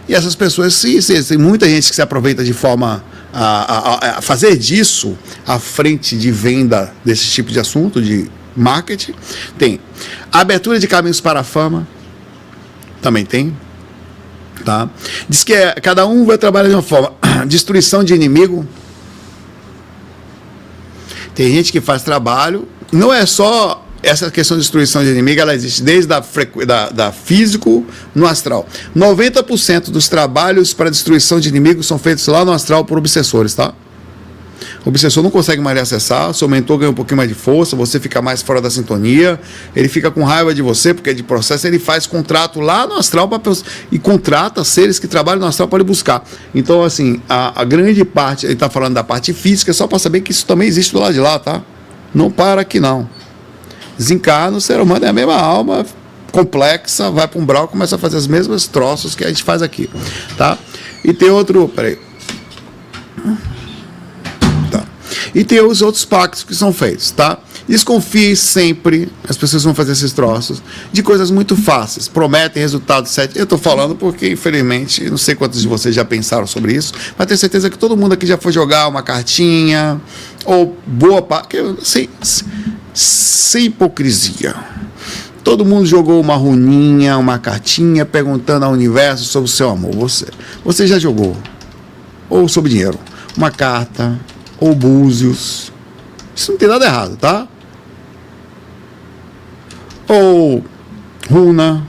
E essas pessoas, tem muita gente que se aproveita de forma a fazer disso a frente de venda desse tipo de assunto, de marketing. Tem abertura de caminhos para a fama, também tem. Tá? Diz que cada um vai trabalhar de uma forma. Destruição de inimigo. Tem gente que faz trabalho, não é só essa questão de destruição de inimigo, ela existe desde da físico no astral. 90% dos trabalhos para destruição de inimigos são feitos lá no astral por obsessores, tá? O obsessor não consegue mais lhe acessar, seu mentor ganha um pouquinho mais de força, você fica mais fora da sintonia, ele fica com raiva de você, porque é de processo, ele faz contrato lá no astral e contrata seres que trabalham no astral para ele buscar. Então, assim, a grande parte, ele está falando da parte física, só para saber que isso também existe do lado de lá, tá? Não para aqui, não. Desencarna, o ser humano é a mesma alma, complexa, vai para um umbral, começa a fazer as mesmas troços que a gente faz aqui, tá? E tem outro, peraí. E tem os outros pactos que são feitos, tá? Desconfie sempre, as pessoas vão fazer esses troços, de coisas muito fáceis, prometem resultados certos. Eu estou falando porque, infelizmente, não sei quantos de vocês já pensaram sobre isso, mas tenho certeza que todo mundo aqui já foi jogar uma cartinha, ou boa parte, sem hipocrisia. Todo mundo jogou uma runinha, uma cartinha, perguntando ao universo sobre o seu amor. Você já jogou, ou sobre dinheiro, uma carta, ou búzios, isso não tem nada errado, tá? Ou runa,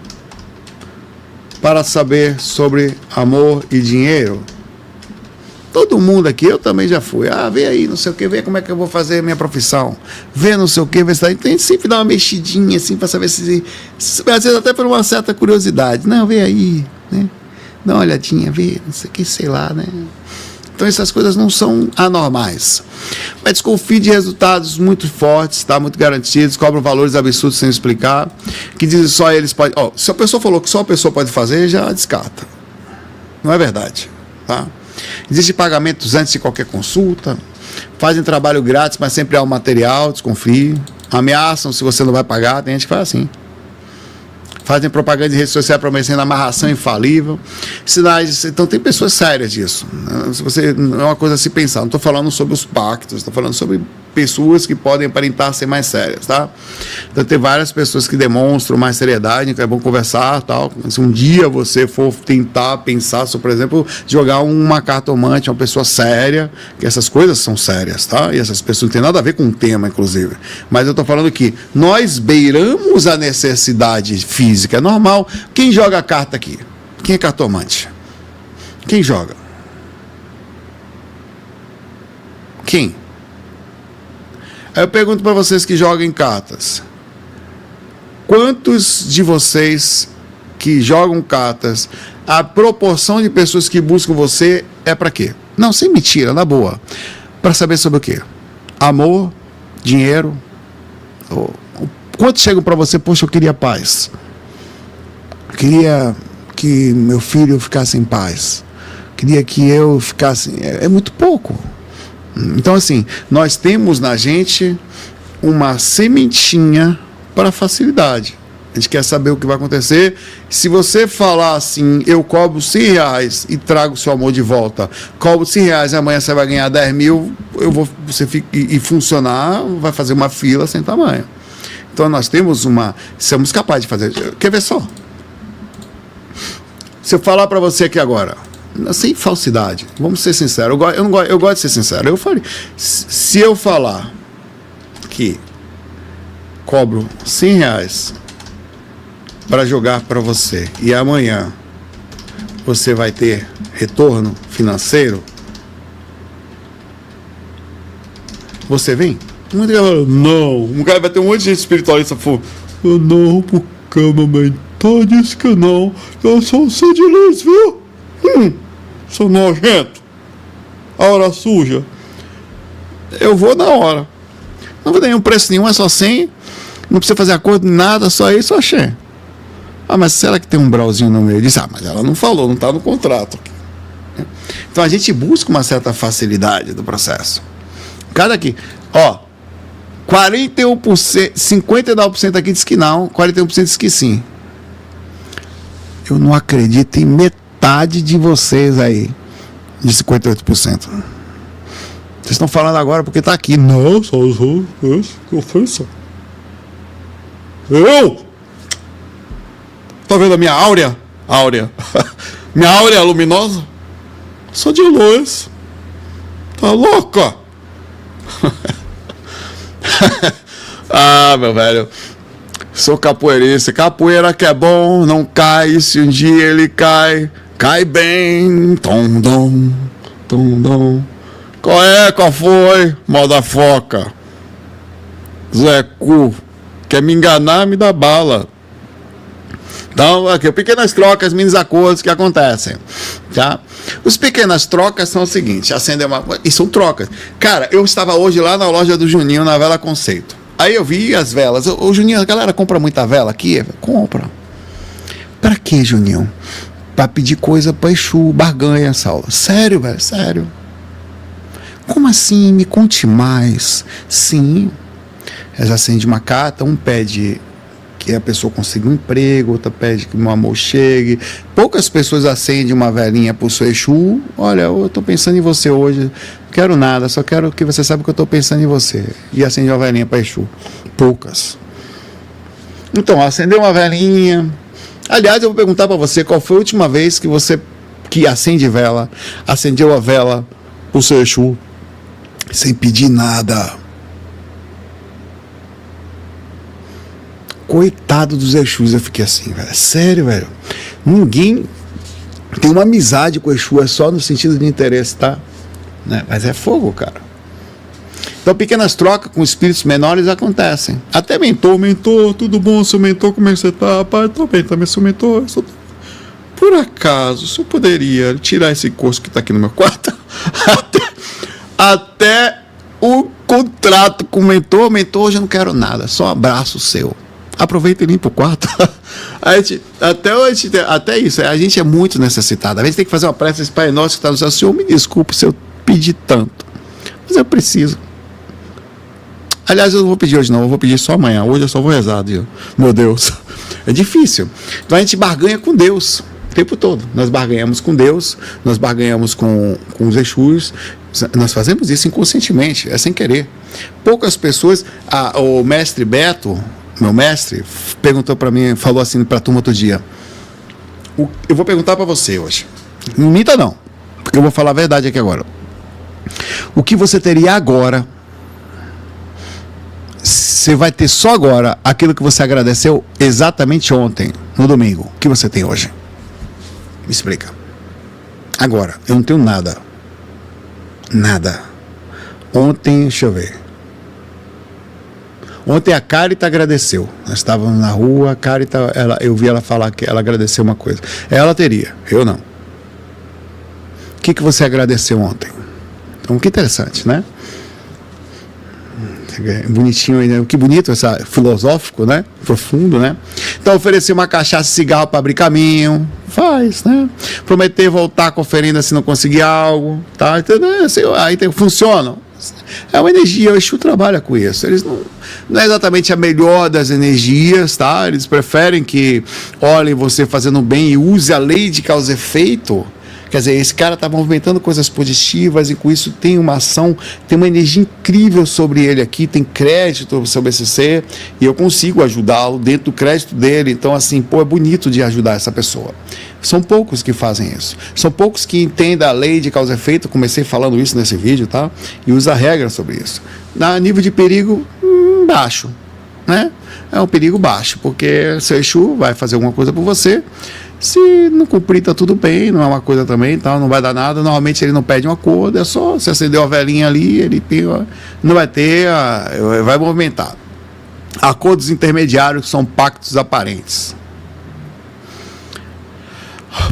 para saber sobre amor e dinheiro. Todo mundo aqui, eu também já fui. Vê aí, não sei o que, vê como é que eu vou fazer a minha profissão. Vê não sei o que, vê se tem sempre dar uma mexidinha assim, para saber se às vezes até por uma certa curiosidade. Não, vê aí, né? Dá uma olhadinha, vê, não sei o que, sei lá, né? Então essas coisas não são anormais. Mas desconfie de resultados muito fortes, tá? Muito garantidos, cobram valores absurdos sem explicar, que dizem só eles podem. Se a pessoa falou que só a pessoa pode fazer, já descarta. Não é verdade, tá? Existem pagamentos antes de qualquer consulta, fazem trabalho grátis, mas sempre há um material, desconfie. Ameaçam se você não vai pagar, tem gente que faz assim. Fazem propaganda em rede social prometendo amarração infalível. Sinais. Então, tem pessoas sérias disso. Se você, não é uma coisa a se pensar. Não estou falando sobre os pactos, estou falando sobre pessoas que podem aparentar ser mais sérias, tá? Então, tem várias pessoas que demonstram mais seriedade, que é bom conversar, tal. Se um dia você for tentar pensar sobre, por exemplo, jogar uma cartomante, uma pessoa séria, que essas coisas são sérias, tá? E essas pessoas não têm nada a ver com o tema, inclusive. Mas eu estou falando que nós beiramos a necessidade física, é normal. Quem joga carta aqui? Quem é cartomante? Quem joga? Quem? Aí eu pergunto para vocês que jogam cartas. Quantos de vocês que jogam cartas, a proporção de pessoas que buscam você é para quê? Não, sem mentira, na boa. Para saber sobre o quê? Amor, dinheiro. Quantos chegam para você? Poxa, eu queria paz. Eu queria que meu filho ficasse em paz. Eu queria que eu ficasse... É muito pouco. Então, assim, nós temos na gente uma sementinha para facilidade. A gente quer saber o que vai acontecer. Se você falar assim, eu cobro R$100 e trago o seu amor de volta, cobro R$100 e amanhã você vai ganhar 10 mil, você fica, e funcionar, vai fazer uma fila sem tamanho. Então, nós temos somos capazes de fazer. Quer ver só? Se eu falar para você aqui agora, sem falsidade, vamos ser sinceros, eu gosto de ser sincero. Eu falei, se eu falar que cobro R$100 para jogar para você e amanhã você vai ter retorno financeiro, você vem? Muito cara, não. Um cara vai ter um monte de gente espiritualista falando, não, porque a mamãe disse que não, eu sou um ser de luz, viu? Sou nojento. A hora suja. Eu vou na hora. Não vou dar nenhum preço nenhum, é só 100. Não precisa fazer acordo, nada, só isso, achei. Mas será que tem um brauzinho no meio? Eu disse, mas ela não falou, não está no contrato. Então a gente busca uma certa facilidade do processo. Cada aqui, 41%, 59% aqui diz que não, 41% diz que sim. Eu não acredito em metade de vocês aí, de 58%. Vocês estão falando agora porque tá aqui. Não, só que ofensa. Eu? Tá vendo a minha áurea? Áurea. Minha áurea luminosa? Sou de luz. Tá louca? Ah, meu velho. Sou capoeirista. Capoeira que é bom, não cai. Se um dia ele cai, cai bem. Tom, dom, tom, dom. Qual foi? Moda foca. Zé Cu. Quer me enganar, me dá bala. Então, aqui, pequenas trocas, mini acordos que acontecem, tá? Os pequenas trocas são o seguinte, acender uma... E são trocas. Cara, eu estava hoje lá na loja do Juninho, na Vela Conceito. Aí eu vi as velas. Ô, Juninho, a galera compra muita vela aqui? Compra. Pra quê, Juninho? Pra pedir coisa pra Exu, barganha, Saulo. Sério, velho, sério. Como assim? Me conte mais. Sim. Eles acendem uma carta, um pede que a pessoa consiga um emprego, outra pede que o meu amor chegue. Poucas pessoas acendem uma velinha pro seu Exu. Olha, eu tô pensando em você hoje. Não quero nada, só quero que você saiba que eu tô pensando em você. E acende uma velinha para Exu. Poucas. Então, acendeu uma velinha. Aliás, eu vou perguntar para você qual foi a última vez que você que acende vela, acendeu a vela pro seu Exu sem pedir nada. Coitado dos Exus, eu fiquei assim, velho. Sério, velho. Ninguém tem uma amizade com o Exu, é só no sentido de interesse, tá? Né? Mas é fogo, cara. Então, pequenas trocas com espíritos menores acontecem. Até mentor, tudo bom, seu mentor, como é que você tá? Pai, tô bem também, seu mentor. Por acaso, o senhor poderia tirar esse curso que tá aqui no meu quarto? Até o contrato com o mentor, hoje eu não quero nada, só um abraço seu. Aproveita e limpa o quarto. Até isso, a gente é muito necessitado. Às vezes tem que fazer uma prece, esse Pai Nosso que está no céu. Senhor, me desculpe se eu pedir tanto, mas eu preciso. Aliás, eu não vou pedir hoje não, eu vou pedir só amanhã. Hoje eu só vou rezar, Deus. Meu Deus. É difícil. Então a gente barganha com Deus o tempo todo. Nós barganhamos com Deus, nós barganhamos com os Exus. Nós fazemos isso inconscientemente, é sem querer. Poucas pessoas... o mestre Beto, meu mestre, perguntou para mim, falou assim para a turma outro dia. Eu vou perguntar para você hoje. Não minta não, porque eu vou falar a verdade aqui agora. O que você teria agora, você vai ter só agora aquilo que você agradeceu exatamente ontem, no domingo. O que você tem hoje? Me explica. Agora, eu não tenho nada. Nada. Ontem, deixa eu ver. Ontem a Carita agradeceu. Nós estávamos na rua, a Carita, eu vi ela falar que ela agradeceu uma coisa. Ela teria, eu não. O que você agradeceu ontem? Então, que interessante, né? Bonitinho aí, né? Que bonito, essa filosófico, né? Profundo, né? Então, oferecer uma cachaça e cigarro para abrir caminho, faz, né? Prometer voltar com oferenda se não conseguir algo, tá? Entendeu? Aí funciona. É uma energia, o Exu trabalha com isso. Eles não é exatamente a melhor das energias, tá? Eles preferem que olhem você fazendo bem e use a lei de causa e efeito. Quer dizer, esse cara está movimentando coisas positivas e com isso tem uma ação, tem uma energia incrível sobre ele aqui, tem crédito sobre esse ser e eu consigo ajudá-lo dentro do crédito dele. Então, assim, é bonito de ajudar essa pessoa. São poucos que fazem isso. São poucos que entendem a lei de causa e efeito. Comecei falando isso nesse vídeo, tá? E usa regras sobre isso. Na nível de perigo, baixo, né? É um perigo baixo, porque seu Exu vai fazer alguma coisa por você. Se não cumprir, tá tudo bem, não é uma coisa também, tá? Não vai dar nada. Normalmente ele não pede um acordo, é só se acendeu a velinha ali, ele não vai ter, vai movimentar. Acordos intermediários são pactos aparentes.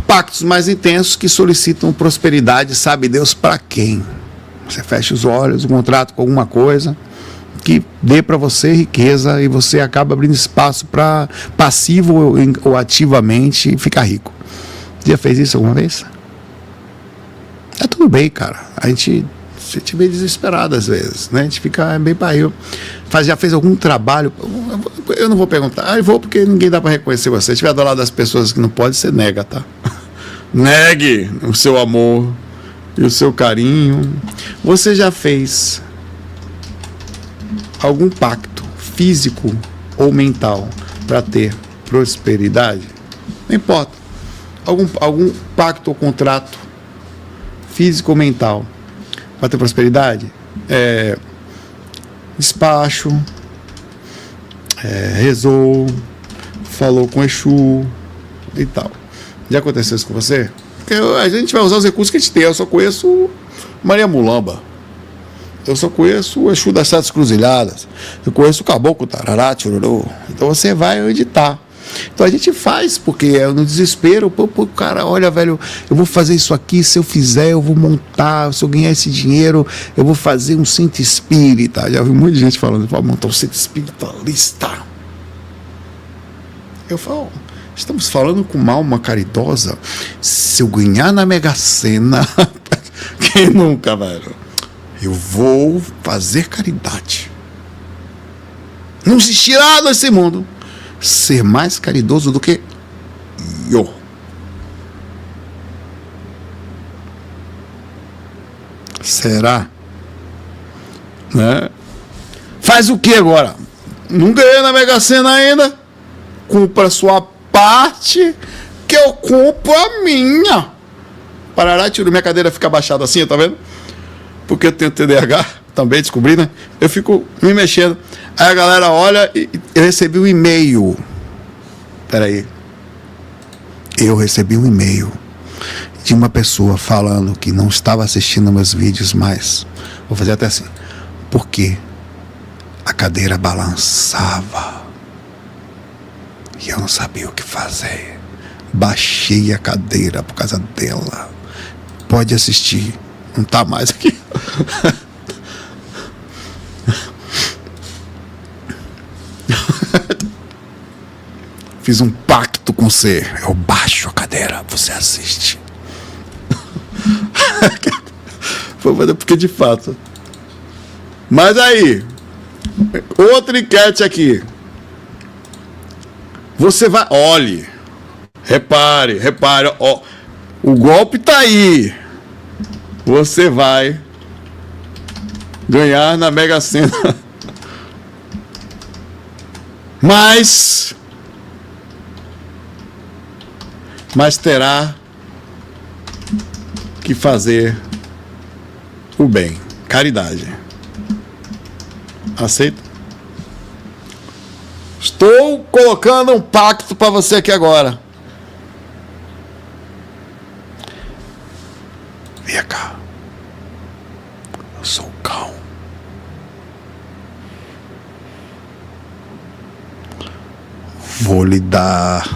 Pactos mais intensos que solicitam prosperidade, sabe Deus para quem. Você fecha os olhos, um contrato com alguma coisa que dê para você riqueza e você acaba abrindo espaço para passivo ou ativamente ficar rico. Você já fez isso alguma vez? É tudo bem, cara. A gente A gente meio desesperado às vezes, né? A gente fica bem barril. Já fez algum trabalho? Eu não vou perguntar. Eu vou porque ninguém dá para reconhecer você. Se estiver do lado das pessoas que não pode, você nega, tá? Negue o seu amor e o seu carinho. Você já fez algum pacto físico ou mental para ter prosperidade? Não importa. Algum pacto ou contrato físico ou mental para ter prosperidade? Despacho, rezou, falou com Exu e tal. Já aconteceu isso com você? Porque a gente vai usar os recursos que a gente tem. Eu só conheço Maria Mulamba. Eu só conheço o Exu das Sete Cruzilhadas. Eu conheço o Caboclo Tarará, Tchururu. Então você vai editar. Então a gente faz, porque é no desespero. Pô, cara, olha, velho, eu vou fazer isso aqui. Se eu fizer, eu vou montar. Se eu ganhar esse dinheiro, eu vou fazer um centro espírita. Já ouvi muita gente falando, vou montar um centro espiritualista. Eu falo, estamos falando com uma alma caridosa. Se eu ganhar na Mega Sena, quem nunca, velho? Eu vou fazer caridade. Não existirá nesse mundo ser mais caridoso do que eu. Será? Né? Faz o que agora? Não ganhei na Mega Sena ainda? Cumpra a sua parte, que eu cumpro a minha. Parará, tiro minha cadeira, fica abaixada assim, tá vendo? Porque eu tenho TDAH, também descobri, né? Eu fico me mexendo. Aí a galera olha e eu recebi um e-mail. Peraí. Eu recebi um e-mail de uma pessoa falando que não estava assistindo meus vídeos mais. Vou fazer até assim. Porque a cadeira balançava. E eu não sabia o que fazer. Baixei a cadeira por causa dela. Pode assistir. Não tá mais aqui. Fiz um pacto com você. Eu baixo a cadeira, você assiste. Porque de fato. Mas aí, outra enquete aqui. Você vai. Olhe. Repare. Ó, o golpe tá aí. Você vai ganhar na Mega Sena. Mas terá que fazer o bem. Caridade. Aceita? Estou colocando um pacto para você aqui agora. Vem cá. Eu sou o cão. Vou lhe dar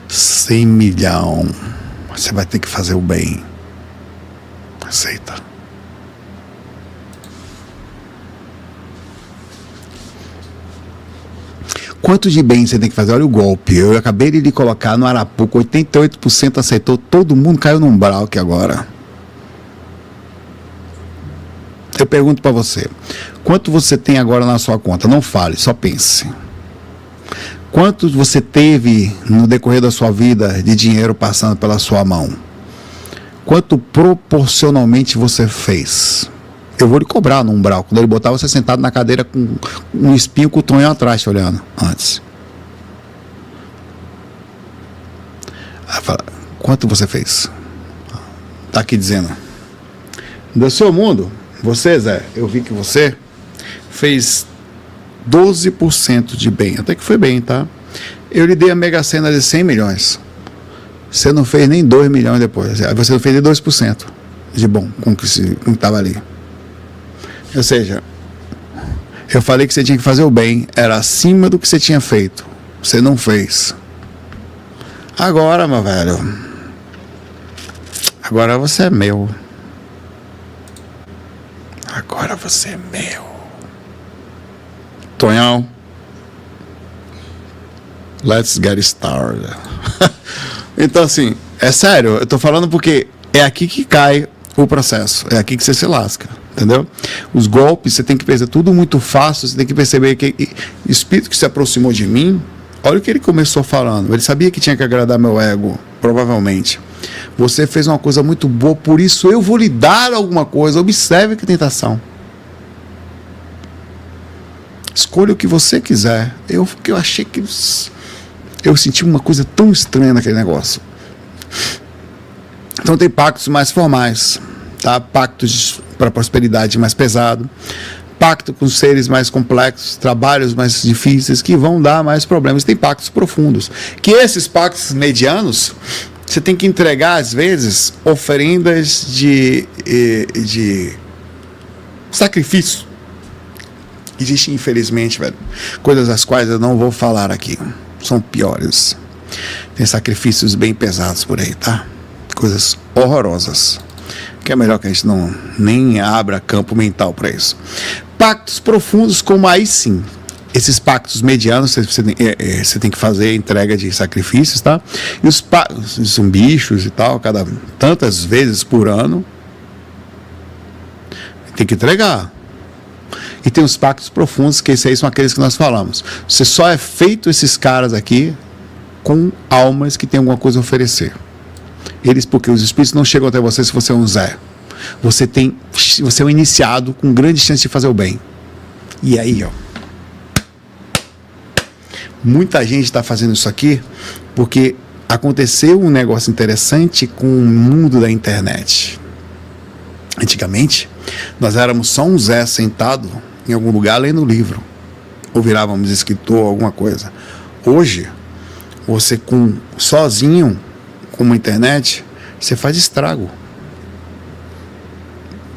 100 milhões. Você vai ter que fazer o bem. Aceita? Quanto de bem você tem que fazer? Olha o golpe. Eu acabei de lhe colocar no Arapuca. 88% aceitou. Todo mundo caiu no umbral aqui agora. Eu pergunto para você. Quanto você tem agora na sua conta? Não fale, só pense. Quanto você teve no decorrer da sua vida de dinheiro passando pela sua mão? Quanto proporcionalmente você fez? Eu vou lhe cobrar no umbral. Quando ele botar você sentado na cadeira com um espinho com o tonhão atrás te olhando antes. Aí fala, quanto você fez? Tá aqui dizendo. Do seu mundo, você, Zé, eu vi que você fez 12% de bem. Até que foi bem, tá? Eu lhe dei a Mega Sena de 100 milhões. Você não fez nem 2 milhões depois. Você não fez nem 2% de bom com o que estava ali. Ou seja, eu falei que você tinha que fazer o bem. Era acima do que você tinha feito. Você não fez. Agora, meu velho. Agora você é meu. Agora você é meu. Tonhão. Let's get started. Então, assim, é sério. Eu tô falando porque é aqui que cai o processo. É aqui que você se lasca. Entendeu? Os golpes, você tem que perceber tudo muito fácil, você tem que perceber que o espírito que se aproximou de mim, olha o que ele começou falando. Ele sabia que tinha que agradar meu ego, provavelmente. Você fez uma coisa muito boa, por isso eu vou lhe dar alguma coisa. Observe que tentação. Escolha o que você quiser. Eu achei que... Eu senti uma coisa tão estranha naquele negócio. Então tem pactos mais formais, tá? Pactos para prosperidade mais pesado, pacto com seres mais complexos, trabalhos mais difíceis que vão dar mais problemas. Tem pactos profundos, que esses pactos medianos você tem que entregar às vezes oferendas de sacrifício. Existe, infelizmente, velho, coisas das quais eu não vou falar aqui, são piores. Tem sacrifícios bem pesados por aí, tá? Coisas horrorosas, que é melhor que a gente nem abra campo mental para isso. Pactos profundos, como aí sim, esses pactos medianos, você tem que fazer entrega de sacrifícios, tá? E os pactos são bichos e tal, tantas vezes por ano, tem que entregar. E tem os pactos profundos, que esses aí são aqueles que nós falamos. Você só é feito esses caras aqui com almas que têm alguma coisa a oferecer. Porque os espíritos não chegam até você se você é um Zé. Você é um iniciado com grande chance de fazer o bem. E aí, ó, muita gente está fazendo isso aqui porque aconteceu um negócio interessante com o mundo da internet. Antigamente, nós éramos só um Zé sentado em algum lugar lendo livro, ou virávamos escritor, alguma coisa. Hoje, você sozinho com uma internet, você faz estrago,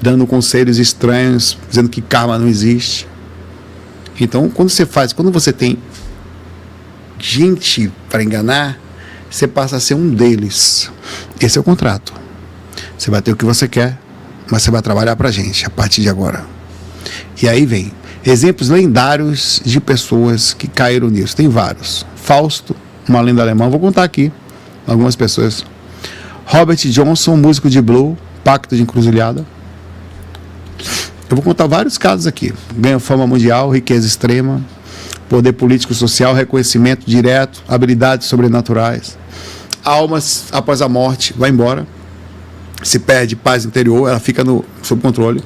dando conselhos estranhos, dizendo que karma não existe. Então, quando você tem gente para enganar, você passa a ser um deles. Esse é o contrato. Você vai ter o que você quer, mas você vai trabalhar para a gente a partir de agora. E aí vem exemplos lendários de pessoas que caíram nisso. Tem vários. Fausto, uma lenda alemã, vou contar aqui algumas pessoas. Robert Johnson, músico de blues, Pacto de Encruzilhada. Eu vou contar vários casos aqui. Ganha fama mundial, riqueza extrema, poder político social, reconhecimento direto, habilidades sobrenaturais. Almas após a morte, vai embora. Se perde paz interior, ela fica sob controle.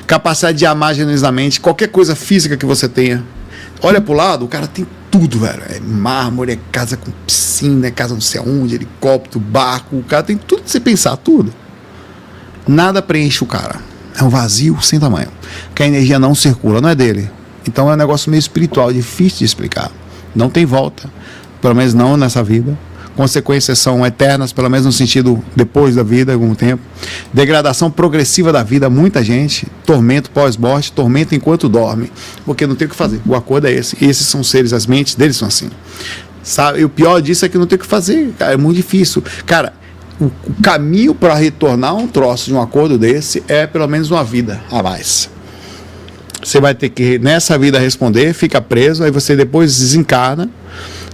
Capacidade de amar genuinamente, qualquer coisa física que você tenha. Olha pro lado, o cara tem tudo, velho. É mármore, é casa com piscina, é casa não sei aonde, helicóptero, barco. O cara tem tudo que você pensar, tudo. Nada preenche o cara. É um vazio sem tamanho. Que a energia não circula, não é dele. Então é um negócio meio espiritual, difícil de explicar. Não tem volta. Pelo menos não nessa vida. Consequências são eternas, pelo menos no sentido depois da vida, algum tempo. Degradação progressiva da vida, muita gente. Tormento pós-morte, tormento enquanto dorme. Porque não tem o que fazer. O acordo é esse. Esses são seres, as mentes deles são assim. Sabe? E o pior disso é que não tem o que fazer. Cara, é muito difícil. Cara, o caminho para retornar um troço de um acordo desse é pelo menos uma vida a mais. Você vai ter que, nessa vida, responder, fica preso, aí você depois desencarna.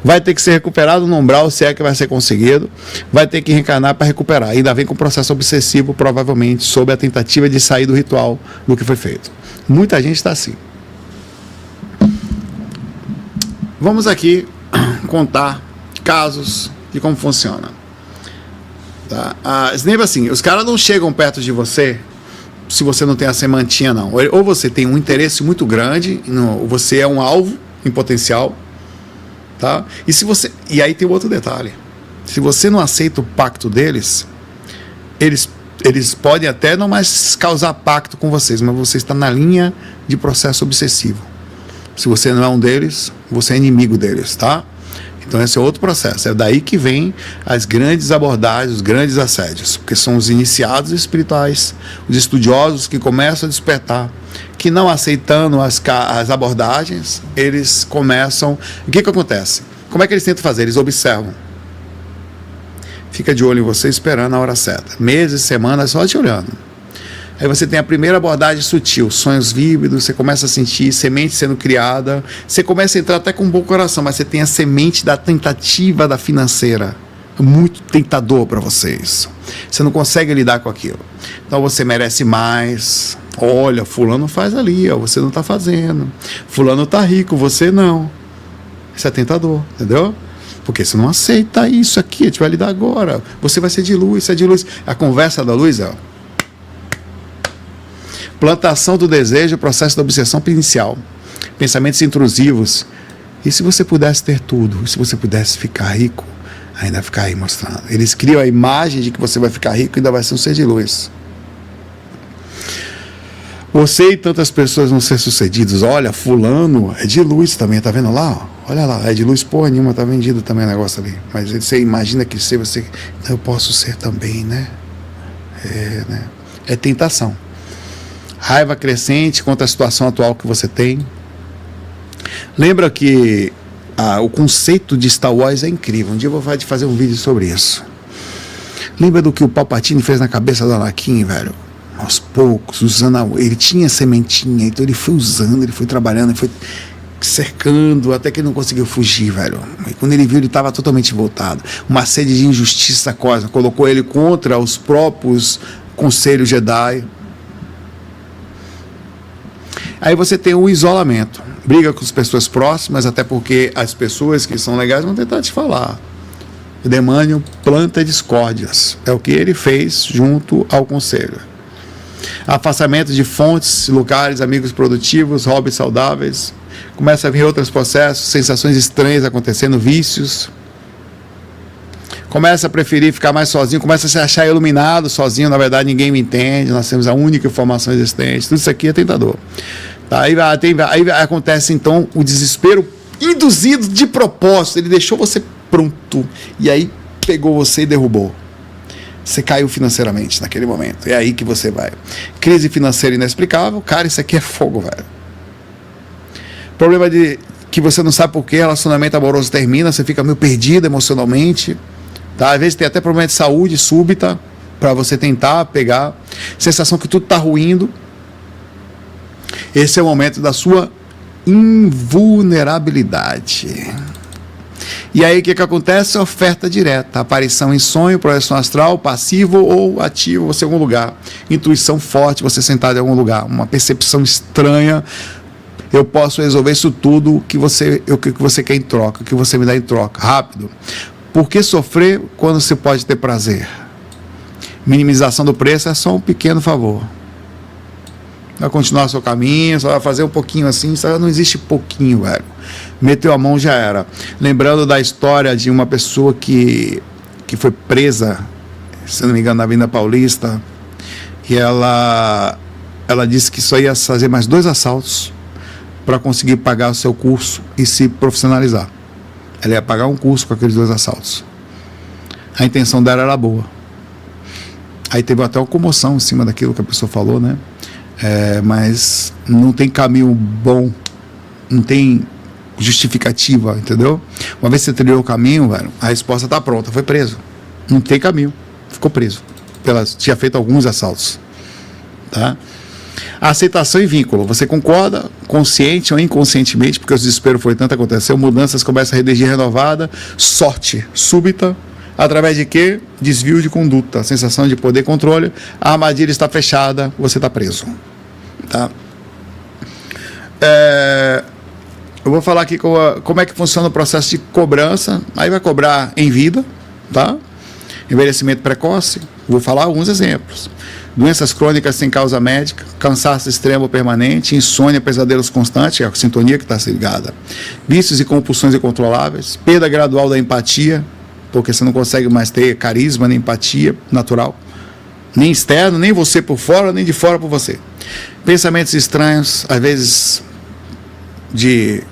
Vai ter que ser recuperado no umbral, se é que vai ser conseguido. Vai ter que reencarnar para recuperar. Ainda vem com processo obsessivo, provavelmente, sob a tentativa de sair do ritual do que foi feito. Muita gente está assim. Vamos aqui contar casos de como funciona. Tá? Lembra assim, os caras não chegam perto de você se você não tem a sementinha, não. Ou você tem um interesse muito grande, você é um alvo em potencial. Tá? E aí tem outro detalhe. Se você não aceita o pacto deles, eles podem até não mais causar pacto com vocês, mas você está na linha de processo obsessivo. Se você não é um deles, você é inimigo deles, tá? Então esse é outro processo. É daí que vem as grandes abordagens, os grandes assédios, porque são os iniciados espirituais, os estudiosos que começam a despertar, que não aceitando as abordagens, eles começam... O que acontece? Como é que eles tentam fazer? Eles observam. Fica de olho em você, esperando a hora certa. Meses, semanas, só te olhando. Aí você tem a primeira abordagem sutil, sonhos vívidos, você começa a sentir semente sendo criada, você começa a entrar até com um bom coração, mas você tem a semente da tentativa da financeira. Muito tentador para vocês. Você não consegue lidar com aquilo. Então você merece mais, Olha, fulano faz ali, ó, você não está fazendo. Fulano está rico, você não. Isso é tentador, entendeu? Porque você não aceita isso aqui, a gente vai lidar agora. Você vai ser de luz, você é de luz. A conversa da luz é... Plantação do desejo, processo da obsessão inicial. Pensamentos intrusivos. E se você pudesse ter tudo? E se você pudesse ficar rico? Ainda ficar aí mostrando. Eles criam a imagem de que você vai ficar rico e ainda vai ser um ser de luz. Você e tantas pessoas vão ser sucedidos. Olha, fulano é de luz também, tá vendo lá? Olha lá, é de luz porra nenhuma, tá vendido também o negócio ali. Mas você imagina que se você... Eu posso ser também, né? É tentação. Raiva crescente contra a situação atual que você tem. Lembra que o conceito de Star Wars é incrível. Um dia eu vou fazer um vídeo sobre isso. Lembra do que o Palpatine fez na cabeça do Anakin, velho? Aos poucos, usando ele tinha sementinha, então ele foi usando, ele foi trabalhando, ele foi cercando, até que ele não conseguiu fugir, velho. E quando ele viu, ele estava totalmente voltado. Uma sede de injustiça cósmica colocou ele contra os próprios conselhos Jedi. Aí você tem o isolamento. Briga com as pessoas próximas, até porque as pessoas que são legais vão tentar te falar. O demônio planta discórdias. É o que ele fez junto ao conselho. Afastamento de fontes, lugares, amigos produtivos, hobbies saudáveis. Começa a vir outros processos, sensações estranhas acontecendo, vícios. Começa a preferir ficar mais sozinho, começa a se achar iluminado sozinho, na verdade ninguém me entende, nós temos a única informação existente. Tudo isso aqui é tentador. Tá? Aí acontece então o desespero induzido de propósito. Ele deixou você pronto e aí pegou você e derrubou. Você caiu financeiramente naquele momento. É aí que você vai. Crise financeira inexplicável. Cara, isso aqui é fogo, velho. Problema de que você não sabe por que relacionamento amoroso termina. Você fica meio perdido emocionalmente. Tá? Às vezes tem até problema de saúde súbita para você tentar pegar. Sensação que tudo está ruindo. Esse é o momento da sua invulnerabilidade. E aí o que acontece? Oferta direta, aparição em sonho, projeção astral, passivo ou ativo, você em algum lugar. Intuição forte, você sentado em algum lugar. Uma percepção estranha. Eu posso resolver isso tudo que você quer em troca, que você me dá em troca. Rápido. Por que sofrer quando você pode ter prazer? Minimização do preço é só um pequeno favor. Vai continuar seu caminho, só vai fazer um pouquinho assim, só não existe pouquinho, velho. Meteu a mão, já era. Lembrando da história de uma pessoa que foi presa, se não me engano, na Avenida Paulista, e ela disse que só ia fazer mais 2 assaltos para conseguir pagar o seu curso e se profissionalizar. Ela ia pagar um curso com aqueles 2 assaltos. A intenção dela era boa. Aí teve até uma comoção em cima daquilo que a pessoa falou, né? Mas não tem caminho bom, não tem justificativa, entendeu? Uma vez que você trilhou o caminho, velho, a resposta está pronta, foi preso. Não tem caminho, ficou preso. Tinha feito alguns assaltos. Tá? Aceitação e vínculo. Você concorda, consciente ou inconscientemente, porque o desespero foi tanto, aconteceu, mudanças, começa a energia renovada, sorte súbita. Através de quê? Desvio de conduta, sensação de poder e controle, a armadilha está fechada, você está preso. Tá? Eu vou falar aqui como é que funciona o processo de cobrança. Aí vai cobrar em vida, tá? Envelhecimento precoce, vou falar alguns exemplos. Doenças crônicas sem causa médica, cansaço extremo permanente, insônia, pesadelos constantes, é a sintonia que está ligada. Vícios e compulsões incontroláveis, perda gradual da empatia, porque você não consegue mais ter carisma, nem empatia natural, nem externo, nem você por fora, nem de fora por você. Pensamentos estranhos, às vezes de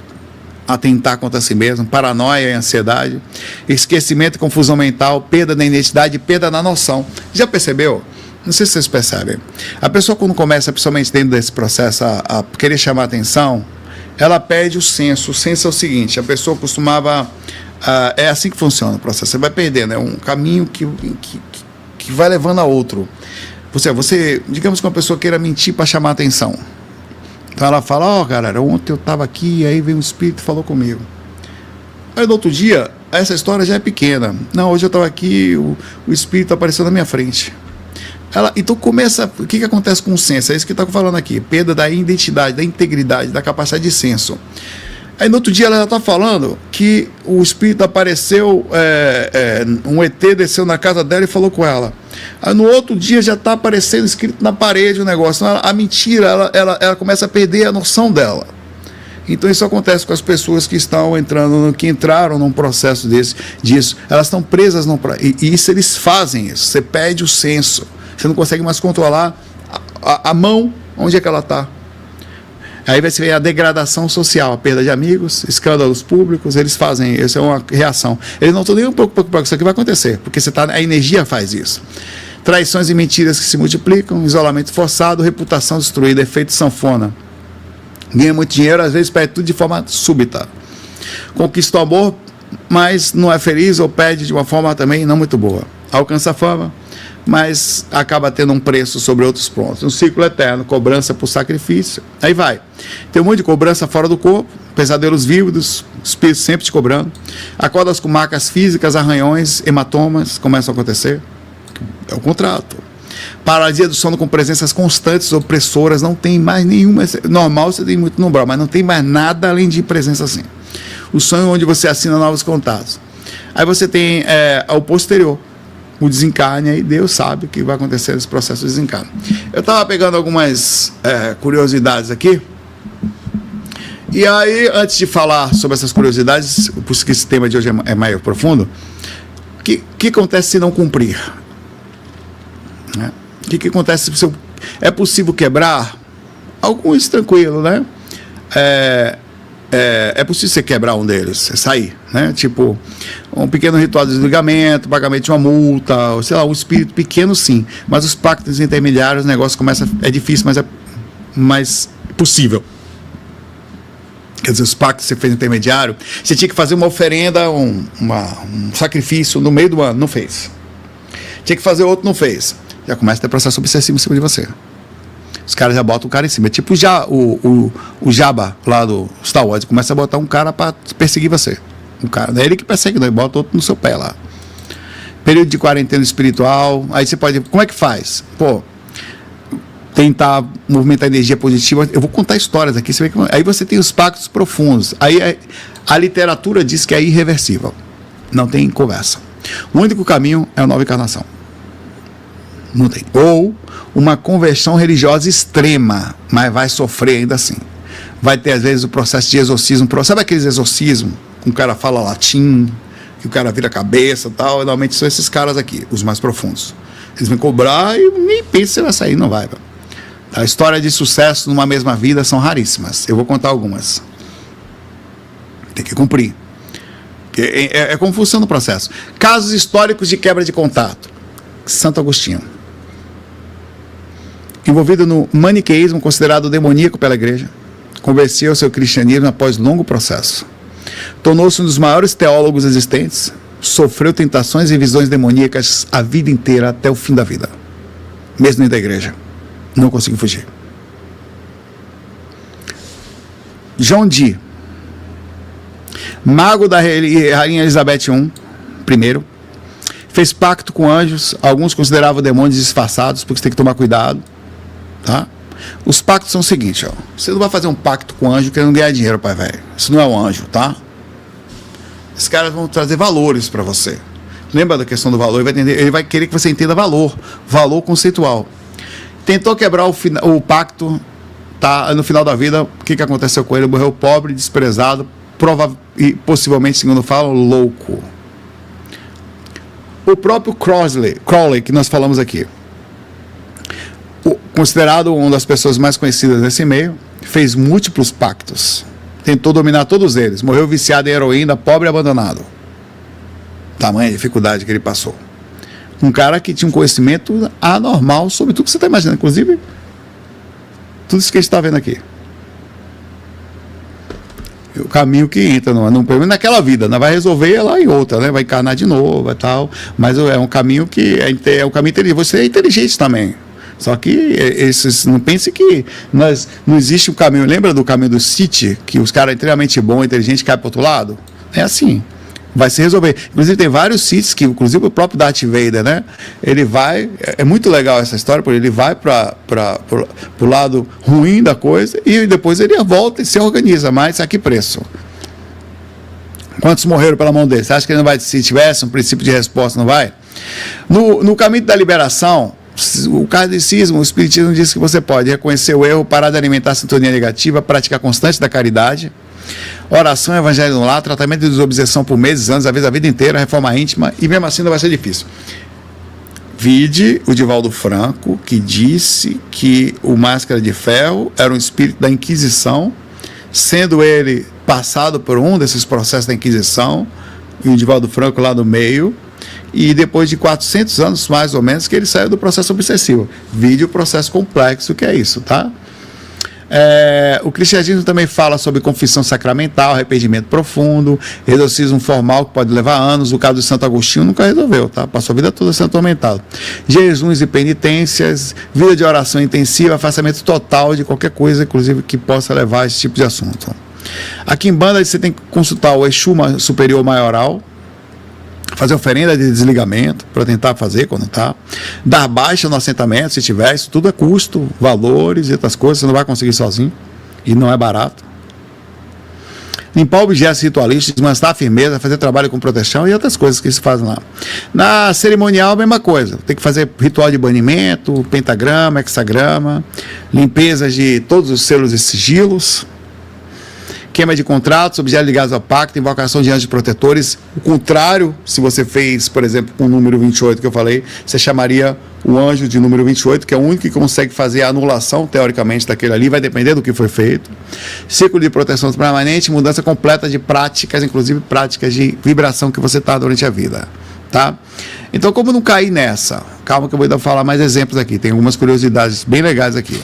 atentar contra si mesmo, paranoia e ansiedade, esquecimento e confusão mental, perda da identidade, perda da noção. Já percebeu? Não sei se vocês percebem. A pessoa, quando começa, principalmente dentro desse processo, a querer chamar a atenção, ela perde o senso. O senso é o seguinte: a pessoa costumava... é assim que funciona o processo. Você vai perdendo, é um caminho que vai levando a outro. Você, digamos que uma pessoa queira mentir para chamar a atenção. Então ela fala: galera, ontem eu estava aqui, aí veio um espírito e falou comigo. Aí no outro dia, essa história já é pequena. Não, hoje eu estava aqui, o espírito apareceu na minha frente. Então começa, o que acontece com o senso? É isso que está falando aqui, perda da identidade, da integridade, da capacidade de senso. Aí no outro dia ela já está falando que o espírito apareceu, um ET desceu na casa dela e falou com ela. Aí no outro dia já está aparecendo escrito na parede o negócio. Então, a mentira, ela começa a perder a noção dela. Então isso acontece com as pessoas que estão que entraram num processo disso. Elas estão presas e isso eles fazem isso. Você perde o senso. Você não consegue mais controlar a mão, onde é que ela está. Aí vai ser a degradação social, a perda de amigos, escândalos públicos, eles fazem, isso é uma reação. Eles não estão nem um pouco preocupados com isso que vai acontecer, porque a energia faz isso. Traições e mentiras que se multiplicam, isolamento forçado, reputação destruída, efeito sanfona. Ganha muito dinheiro, às vezes perde tudo de forma súbita. Conquista o amor, mas não é feliz ou perde de uma forma também não muito boa. Alcança fama, mas acaba tendo um preço sobre outros pontos. Um ciclo eterno, cobrança por sacrifício. Aí vai. Tem um monte de cobrança fora do corpo, pesadelos vívidos, espírito sempre te cobrando. Acordas com marcas físicas, arranhões, hematomas, começam a acontecer. É o contrato. Paralisia do sono com presenças constantes, opressoras, não tem mais nenhuma. Normal você tem muito no umbral, mas não tem mais nada além de presença assim. O sonho onde você assina novos contatos. Aí você tem o posterior. O desencarne, aí Deus sabe o que vai acontecer nesse processo de desencarne. Eu estava pegando algumas curiosidades aqui, e aí, antes de falar sobre essas curiosidades, por isso que esse tema de hoje é mais profundo, o que acontece se não cumprir? O que acontece se é possível quebrar? Alguns tranquilo, né? É possível você quebrar um deles, sair, né? Tipo, um pequeno ritual de desligamento, pagamento de uma multa, sei lá, um espírito pequeno sim, mas os pactos intermediários, o negócio começa, é difícil, mas é mais possível. Quer dizer, os pactos que você fez intermediário, você tinha que fazer uma oferenda, um sacrifício no meio do ano, não fez. Tinha que fazer outro, não fez. Já começa a ter processo obsessivo em cima de você. Os caras já botam o cara em cima. É tipo o Jabba lá do Star Wars. Começa a botar um cara para perseguir você. Um cara, não é ele que persegue, não. Ele bota outro no seu pé lá. Período de quarentena espiritual. Aí você pode... Como é que faz? Pô, tentar movimentar a energia positiva. Eu vou contar histórias aqui. Você vê que... Aí você tem os pactos profundos. Aí a literatura diz que é irreversível. Não tem conversa. O único caminho é a nova encarnação. Não tem. Ou uma conversão religiosa extrema, mas vai sofrer ainda assim. Vai ter, às vezes, o processo de exorcismo. Sabe aqueles exorcismos? Que o cara fala latim, que o cara vira a cabeça e tal. Normalmente são esses caras aqui, os mais profundos. Eles vão cobrar e nem pensa se vai sair, não vai. A história de sucesso numa mesma vida são raríssimas. Eu vou contar algumas. Tem que cumprir. É como funciona o processo. Casos históricos de quebra de contato. Santo Agostinho. Envolvido no maniqueísmo, considerado demoníaco pela igreja, converteu ao seu cristianismo após longo processo. Tornou-se um dos maiores teólogos existentes, sofreu tentações e visões demoníacas a vida inteira até o fim da vida, mesmo dentro da igreja. Não conseguiu fugir. John Dee, mago da Rainha Elizabeth I, fez pacto com anjos, alguns consideravam demônios disfarçados, porque você tem que tomar cuidado. Tá? Os pactos são o seguinte, ó. Você não vai fazer um pacto com anjo querendo ganhar dinheiro, pai velho. Isso não é um anjo, tá? Esses caras vão trazer valores para você. Lembra da questão do valor? Ele vai querer que você entenda valor conceitual. Tentou quebrar o pacto, tá? No final da vida, o que aconteceu com ele? Morreu pobre, desprezado, e possivelmente, segundo falam, louco. O próprio Crowley, que nós falamos aqui, considerado uma das pessoas mais conhecidas nesse meio, fez múltiplos pactos, tentou dominar todos eles, morreu viciado em heroína, pobre e abandonado. Tamanha dificuldade que ele passou. Um cara que tinha um conhecimento anormal sobre tudo que você está imaginando, inclusive tudo isso que a gente está vendo aqui. O caminho que entra, não naquela vida, não vai resolver lá em outra, né? Vai encarnar de novo e tal, mas é um caminho que é um caminho inteligente. Você é inteligente também. Só que não pense que não existe um caminho. Lembra do caminho do City, que os caras extremamente bons, inteligentes, caem para o outro lado? É assim. vai se resolver. Inclusive tem vários sítios que, inclusive o próprio Darth Vader, né? Ele vai, é muito legal essa história, porque ele vai para o lado ruim da coisa e depois ele volta e se organiza, mas a que preço? Quantos morreram pela mão dele? Você acha que ele não vai, se tivesse um princípio de resposta, não vai? No caminho da liberação, o kardecismo, o espiritismo diz que você pode reconhecer o erro, parar de alimentar a sintonia negativa, prática constante da caridade, oração, evangelho no lar, tratamento de desobsessão por meses, anos, às vezes a vida inteira, reforma íntima, e mesmo assim não vai ser difícil. Vide o Divaldo Franco, que disse que o Máscara de Ferro era um espírito da Inquisição, sendo ele passado por um desses processos da Inquisição, e o Divaldo Franco lá no meio, e depois de 400 anos, mais ou menos, que ele saiu do processo obsessivo. Vide o processo complexo que é isso, tá? O cristianismo também fala sobre confissão sacramental, arrependimento profundo, exorcismo formal que pode levar anos. O caso de Santo Agostinho nunca resolveu, tá? Passou a vida toda sendo atormentado. Jejuns e penitências, vida de oração intensiva, afastamento total de qualquer coisa, inclusive que possa levar a esse tipo de assunto. Aqui em Banda você tem que consultar o Exu Superior Maioral, fazer oferenda de desligamento, para tentar fazer quando está, dar baixa no assentamento, se tiver, isso tudo é custo, valores e outras coisas, você não vai conseguir sozinho, e não é barato. Limpar objetos ritualísticos, desmanchar a firmeza, fazer trabalho com proteção e outras coisas que se fazem lá. Na cerimonial, a mesma coisa, tem que fazer ritual de banimento, pentagrama, hexagrama, limpeza de todos os selos e sigilos, queima de contratos, objetos ligados ao pacto, invocação de anjos protetores. O contrário, se você fez, por exemplo, com o número 28 que eu falei, você chamaria o anjo de número 28, que é o único que consegue fazer a anulação, teoricamente, daquele ali, vai depender do que foi feito. Ciclo de proteção permanente, mudança completa de práticas, inclusive práticas de vibração que você está durante a vida, tá? Então, como não cair nessa? Calma que eu vou ainda falar mais exemplos aqui, tem algumas curiosidades bem legais aqui.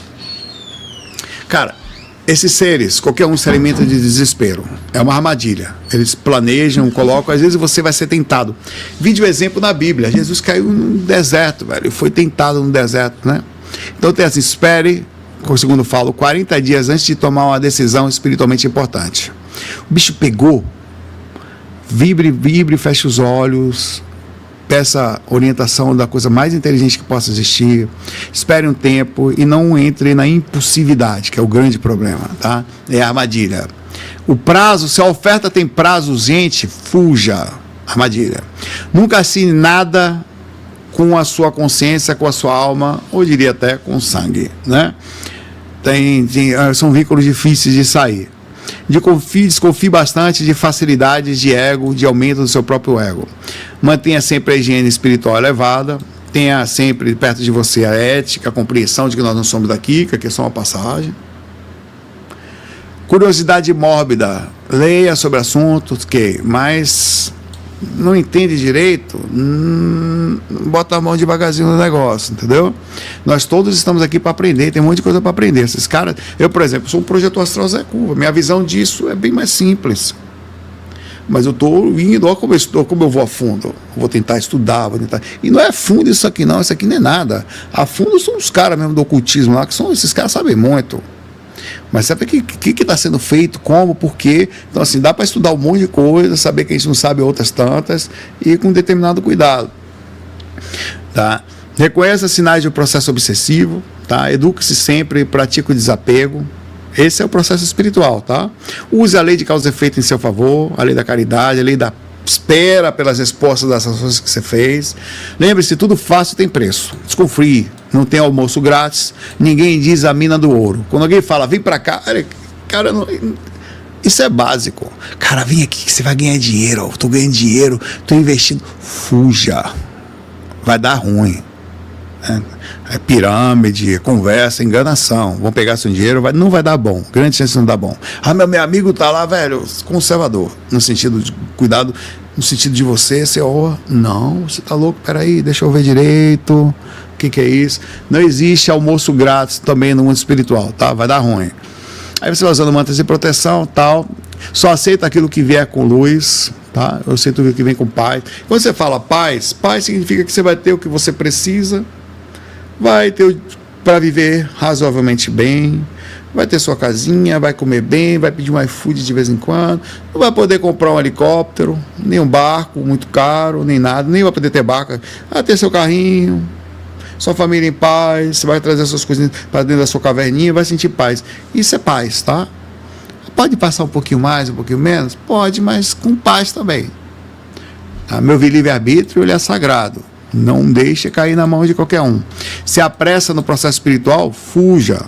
Cara, esses seres, qualquer um se alimenta de desespero. É uma armadilha. Eles planejam, colocam, às vezes você vai ser tentado. Vídeo exemplo na Bíblia. Jesus caiu no deserto, velho. Foi tentado no deserto, né? Então tem assim, espere, como segundo falo, 40 dias antes de tomar uma decisão espiritualmente importante. O bicho pegou, vibre, feche os olhos, peça orientação da coisa mais inteligente que possa existir, espere um tempo e não entre na impulsividade, que é o grande problema, tá? É a armadilha. O prazo, se a oferta tem prazo urgente, fuja, armadilha. Nunca assine nada com a sua consciência, com a sua alma, ou diria até com sangue, né? São vínculos difíceis de sair. Desconfie bastante de facilidades de ego, de aumento do seu próprio ego. Mantenha sempre a higiene espiritual elevada, tenha sempre perto de você a ética, a compreensão de que nós não somos daqui, que aqui é só uma passagem. Curiosidade mórbida, leia sobre assuntos que, mas não entende direito, bota a mão devagarzinho no negócio, entendeu? Nós todos estamos aqui para aprender, tem um monte de coisa para aprender. Esses caras, eu, por exemplo, sou um projetor astral Zé Curva, minha visão disso é bem mais simples. Mas eu estou indo, olha como eu vou a fundo. Vou tentar estudar, E não é fundo isso aqui, não. Isso aqui não é nada. A fundo são os caras mesmo do ocultismo lá, que são esses caras sabem muito. Mas sabe o que está sendo feito, como, por quê? Então, assim, dá para estudar um monte de coisa, saber que a gente não sabe outras tantas, e com determinado cuidado. Tá? Reconheça sinais de um processo obsessivo, tá? Eduque-se sempre, pratique o desapego. Esse é o processo espiritual, tá? Use a lei de causa e efeito em seu favor, a lei da caridade, a lei da espera pelas respostas das ações que você fez. Lembre-se, tudo fácil tem preço. Desconfie, não tem almoço grátis, ninguém diz a mina do ouro. Quando alguém fala, vem pra cá, cara, não, isso é básico. Cara, vem aqui que você vai ganhar dinheiro, ó, tô ganhando dinheiro, tô investindo. Fuja, vai dar ruim. É pirâmide, conversa, enganação. Vão pegar seu dinheiro, não vai dar bom. Grande chance de não dar bom. Ah, meu amigo tá lá, velho, conservador. No sentido de cuidado, no sentido de você, não, você tá louco, peraí, deixa eu ver direito. O que é isso? Não existe almoço grátis também no mundo espiritual, tá? Vai dar ruim. Aí você vai usando mantras de proteção, tal. Só aceita aquilo que vier com luz, tá? Eu aceito aquilo que vem com paz. Quando você fala paz significa que você vai ter o que você precisa. Vai ter para viver razoavelmente bem, vai ter sua casinha, vai comer bem, vai pedir um iFood de vez em quando, não vai poder comprar um helicóptero, nem um barco muito caro, nem nada, nem vai poder ter barca, vai ter seu carrinho, sua família em paz, você vai trazer suas coisas para dentro da sua caverninha, vai sentir paz. Isso é paz, tá? Pode passar um pouquinho mais, um pouquinho menos? Pode, mas com paz também. Tá? Meu livre-arbítrio, ele é sagrado. Não deixe cair na mão de qualquer um. Se apressa no processo espiritual, fuja.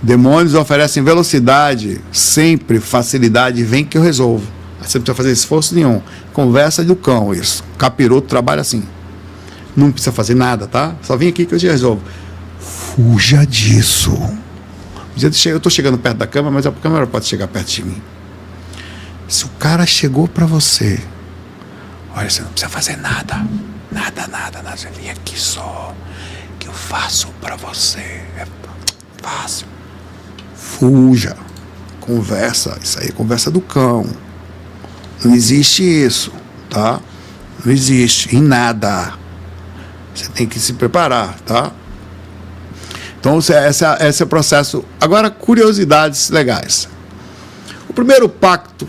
Demônios oferecem velocidade, sempre facilidade, vem que eu resolvo. Você não precisa fazer esforço nenhum. Conversa do cão, isso. Capiroto trabalha assim. Não precisa fazer nada, tá? Só vem aqui que eu te resolvo. Fuja disso. Eu estou chegando perto da câmera, mas a câmera pode chegar perto de mim. Se o cara chegou para você, olha, você não precisa fazer nada. Nada. Você vem aqui só, que eu faço para você. É fácil. Fuja. Conversa. Isso aí é conversa do cão. Não existe isso, tá? Não existe. Em nada. Você tem que se preparar, tá? Então, esse é o processo. Agora, curiosidades legais. O primeiro pacto,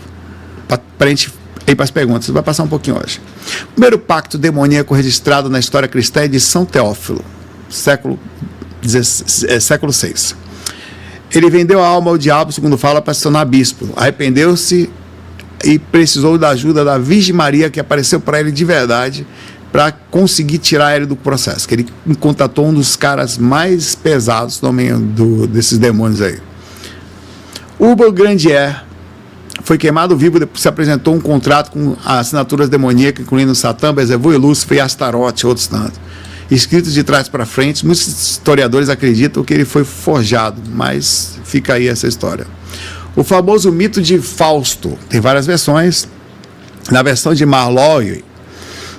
para a gente ir para as perguntas, vai passar um pouquinho hoje. O primeiro pacto demoníaco registrado na história cristã é de São Teófilo, século VI. Ele vendeu a alma ao diabo, segundo fala, para se tornar bispo. Arrependeu-se e precisou da ajuda da Virgem Maria, que apareceu para ele de verdade, para conseguir tirar ele do processo, que ele contatou um dos caras mais pesados no meio desses demônios aí. Urban Grandier foi queimado vivo, depois se apresentou um contrato com assinaturas demoníacas, incluindo Satã, Beelzebub, Lúcifer e Astarote, outros tantos. Escritos de trás para frente, muitos historiadores acreditam que ele foi forjado, mas fica aí essa história. O famoso mito de Fausto, tem várias versões. Na versão de Marlowe,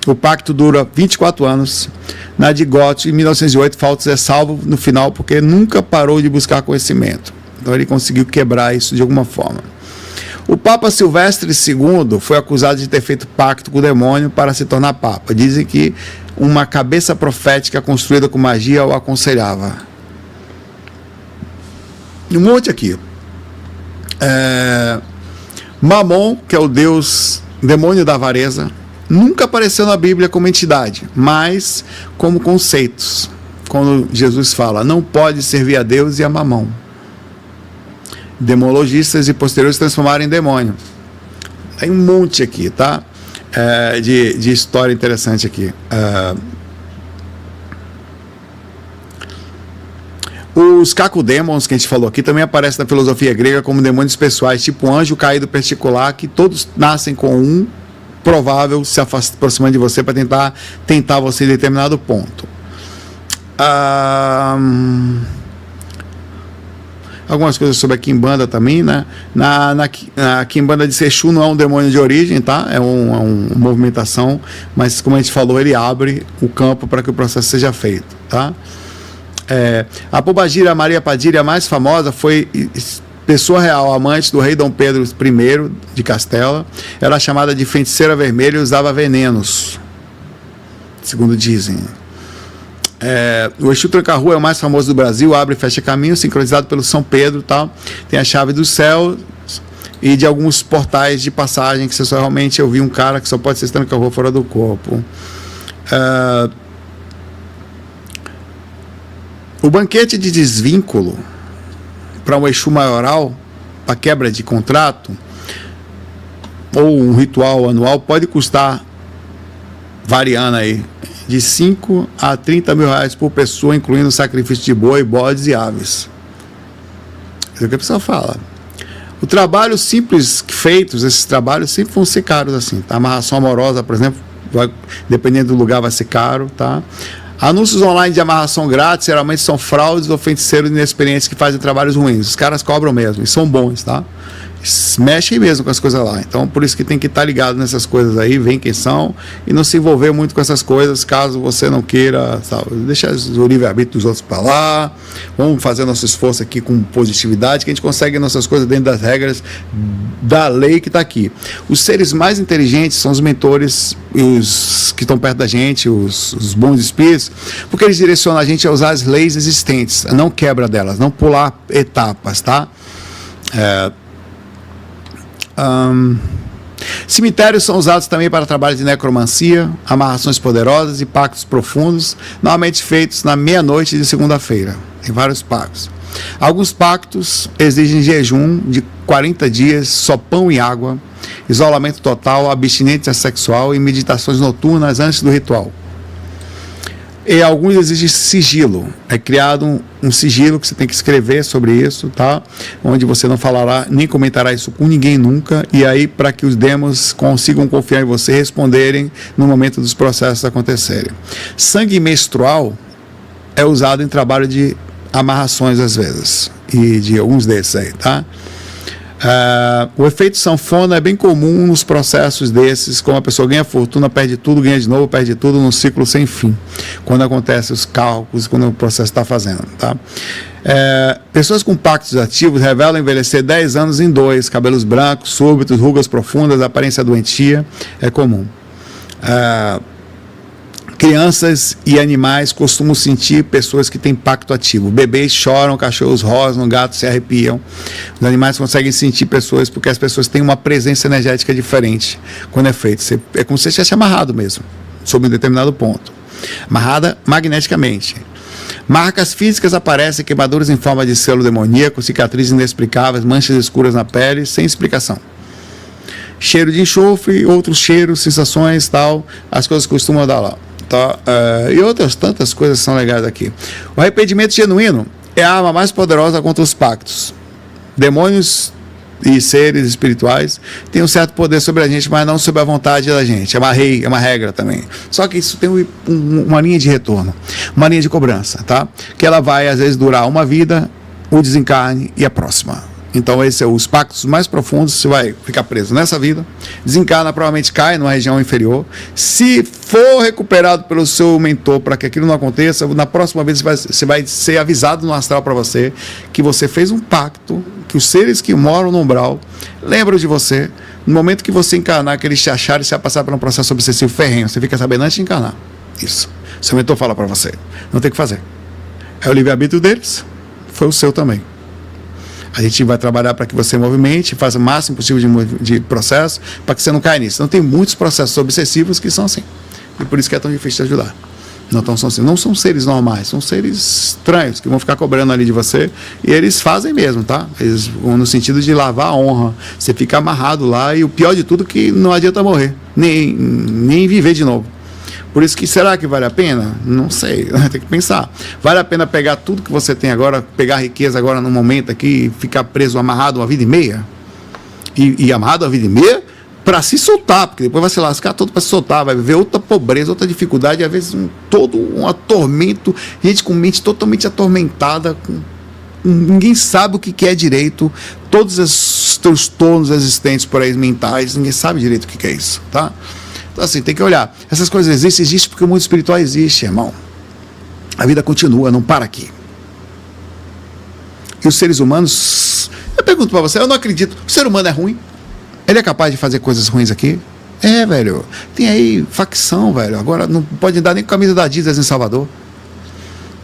o pacto dura 24 anos. Na de Goethe, em 1908, Fausto é salvo no final porque nunca parou de buscar conhecimento. Então ele conseguiu quebrar isso de alguma forma. O Papa Silvestre II foi acusado de ter feito pacto com o demônio para se tornar Papa. Dizem que uma cabeça profética construída com magia o aconselhava. Um monte aqui. Mamon, que é o deus, demônio da avareza, nunca apareceu na Bíblia como entidade, mas como conceitos. Quando Jesus fala, não pode servir a Deus e a Mamon. Demologistas e posteriores transformaram em demônio. Tem um monte aqui, tá? De história interessante aqui. Os cacodemons, que a gente falou aqui, também aparecem na filosofia grega como demônios pessoais, tipo um anjo caído particular, que todos nascem com um provável se aproximando de você para tentar você em determinado ponto. Algumas coisas sobre a Quimbanda também, né? Na Quimbanda de Exu não é um demônio de origem, tá? É uma movimentação, mas como a gente falou, ele abre o campo para que o processo seja feito, tá? A Pombagira Maria Padilha, a mais famosa, foi pessoa real, amante do rei Dom Pedro I de Castela. Era chamada de feiticeira vermelha e usava venenos, segundo dizem. O Exu Tranca-Rua é o mais famoso do Brasil, abre e fecha caminho, sincronizado pelo São Pedro, tal. Tem a chave do céu e de alguns portais de passagem que você só realmente ouvir um cara que só pode ser Tranca-Rua fora do corpo. O banquete de desvínculo para um Exu maioral, para quebra de contrato, ou um ritual anual, pode custar, variando aí, de 5 a 30 mil reais por pessoa, incluindo sacrifício de boi, bodes e aves. É o que a pessoa fala. O trabalho simples feitos, esses trabalhos sempre vão ser caros assim, tá? A amarração amorosa, por exemplo, dependendo do lugar, vai ser caro, tá? Anúncios online de amarração grátis geralmente são fraudes ou feiticeiros inexperientes que fazem trabalhos ruins. Os caras cobram mesmo e são bons, tá? mexe mesmo com as coisas lá. Então, por isso que tem que estar ligado nessas coisas aí, ver quem são e não se envolver muito com essas coisas, caso você não queira, sabe, deixar o livre-arbítrio dos outros para lá. Vamos fazer nosso esforço aqui com positividade, que a gente consegue nossas coisas dentro das regras da lei que está aqui. Os seres mais inteligentes são os mentores, os que estão perto da gente, os bons espíritos, porque eles direcionam a gente a usar as leis existentes, não quebra delas, não pular etapas, tá? Cemitérios são usados também para trabalho de necromancia, amarrações poderosas e pactos profundos, normalmente feitos na meia-noite de segunda-feira. Tem vários pactos. Alguns pactos exigem jejum de 40 dias, só pão e água, isolamento total, abstinência sexual e meditações noturnas antes do ritual. E alguns exigem sigilo. É criado um sigilo que você tem que escrever sobre isso, tá? Onde você não falará, nem comentará isso com ninguém nunca. E aí, para que os demos consigam confiar em você e responderem no momento dos processos acontecerem. Sangue menstrual é usado em trabalho de amarrações, às vezes. E de alguns desses aí, tá? O efeito sanfona é bem comum nos processos desses, como a pessoa ganha fortuna, perde tudo, ganha de novo, perde tudo, num ciclo sem fim, quando acontecem os cálculos, quando o processo está fazendo, tá? Pessoas com pactos ativos revelam envelhecer 10 anos em 2, cabelos brancos, súbitos, rugas profundas, aparência doentia, é comum. Crianças e animais costumam sentir pessoas que têm pacto ativo. Bebês choram, cachorros rosnam, gatos se arrepiam. Os animais conseguem sentir pessoas porque as pessoas têm uma presença energética diferente quando é feito. É como se você estivesse amarrado mesmo, sob um determinado ponto. Amarrada magneticamente. Marcas físicas aparecem, queimaduras em forma de selo demoníaco, cicatrizes inexplicáveis, manchas escuras na pele, sem explicação. Cheiro de enxofre, outros cheiros, sensações, tal, as coisas costumam dar lá. Tá? E outras tantas coisas são legais aqui. O arrependimento genuíno é a arma mais poderosa contra os pactos. Demônios e seres espirituais têm um certo poder sobre a gente, mas não sobre a vontade da gente. É uma regra também. Só que isso tem uma linha de retorno, uma linha de cobrança, tá? Que ela vai, às vezes, durar uma vida, o desencarne e a próxima. Então, esses são os pactos mais profundos. Você vai ficar preso nessa vida, desencarna, provavelmente cai numa região inferior. Se for recuperado pelo seu mentor para que aquilo não aconteça, na próxima vez você vai ser avisado no astral para você que você fez um pacto, que os seres que moram no umbral lembram de você. No momento que você encarnar, que eles te acharem, você vai passar por um processo obsessivo ferrenho. Você fica sabendo antes de encarnar. Isso. Seu mentor fala para você. Não tem o que fazer. É o livre-arbítrio deles. Foi o seu também. A gente vai trabalhar para que você movimente, faça o máximo possível de processo, para que você não caia nisso. Então, tem muitos processos obsessivos que são assim. E por isso que é tão difícil de ajudar. Não são seres normais, são seres estranhos, que vão ficar cobrando ali de você. E eles fazem mesmo, tá? Eles vão no sentido de lavar a honra. Você fica amarrado lá e o pior de tudo é que não adianta morrer, nem viver de novo. Por isso que, será que vale a pena? Não sei, tem que pensar. Vale a pena pegar tudo que você tem agora, pegar a riqueza agora no momento aqui e ficar preso, amarrado uma vida e meia? E amarrado uma vida e meia para se soltar, porque depois vai se lascar todo para se soltar, vai viver outra pobreza, outra dificuldade, às vezes todo um atormento, gente com mente totalmente atormentada, ninguém sabe o que é direito, todos os transtornos existentes por aí mentais, ninguém sabe direito o que é isso, tá? Então, assim, tem que olhar. Essas coisas existem porque o mundo espiritual existe, irmão. A vida continua, não para aqui. E os seres humanos... Eu pergunto para você, eu não acredito. O ser humano é ruim? Ele é capaz de fazer coisas ruins aqui? É, velho. Tem aí facção, velho. Agora não pode andar nem com camisa da Adidas em Salvador.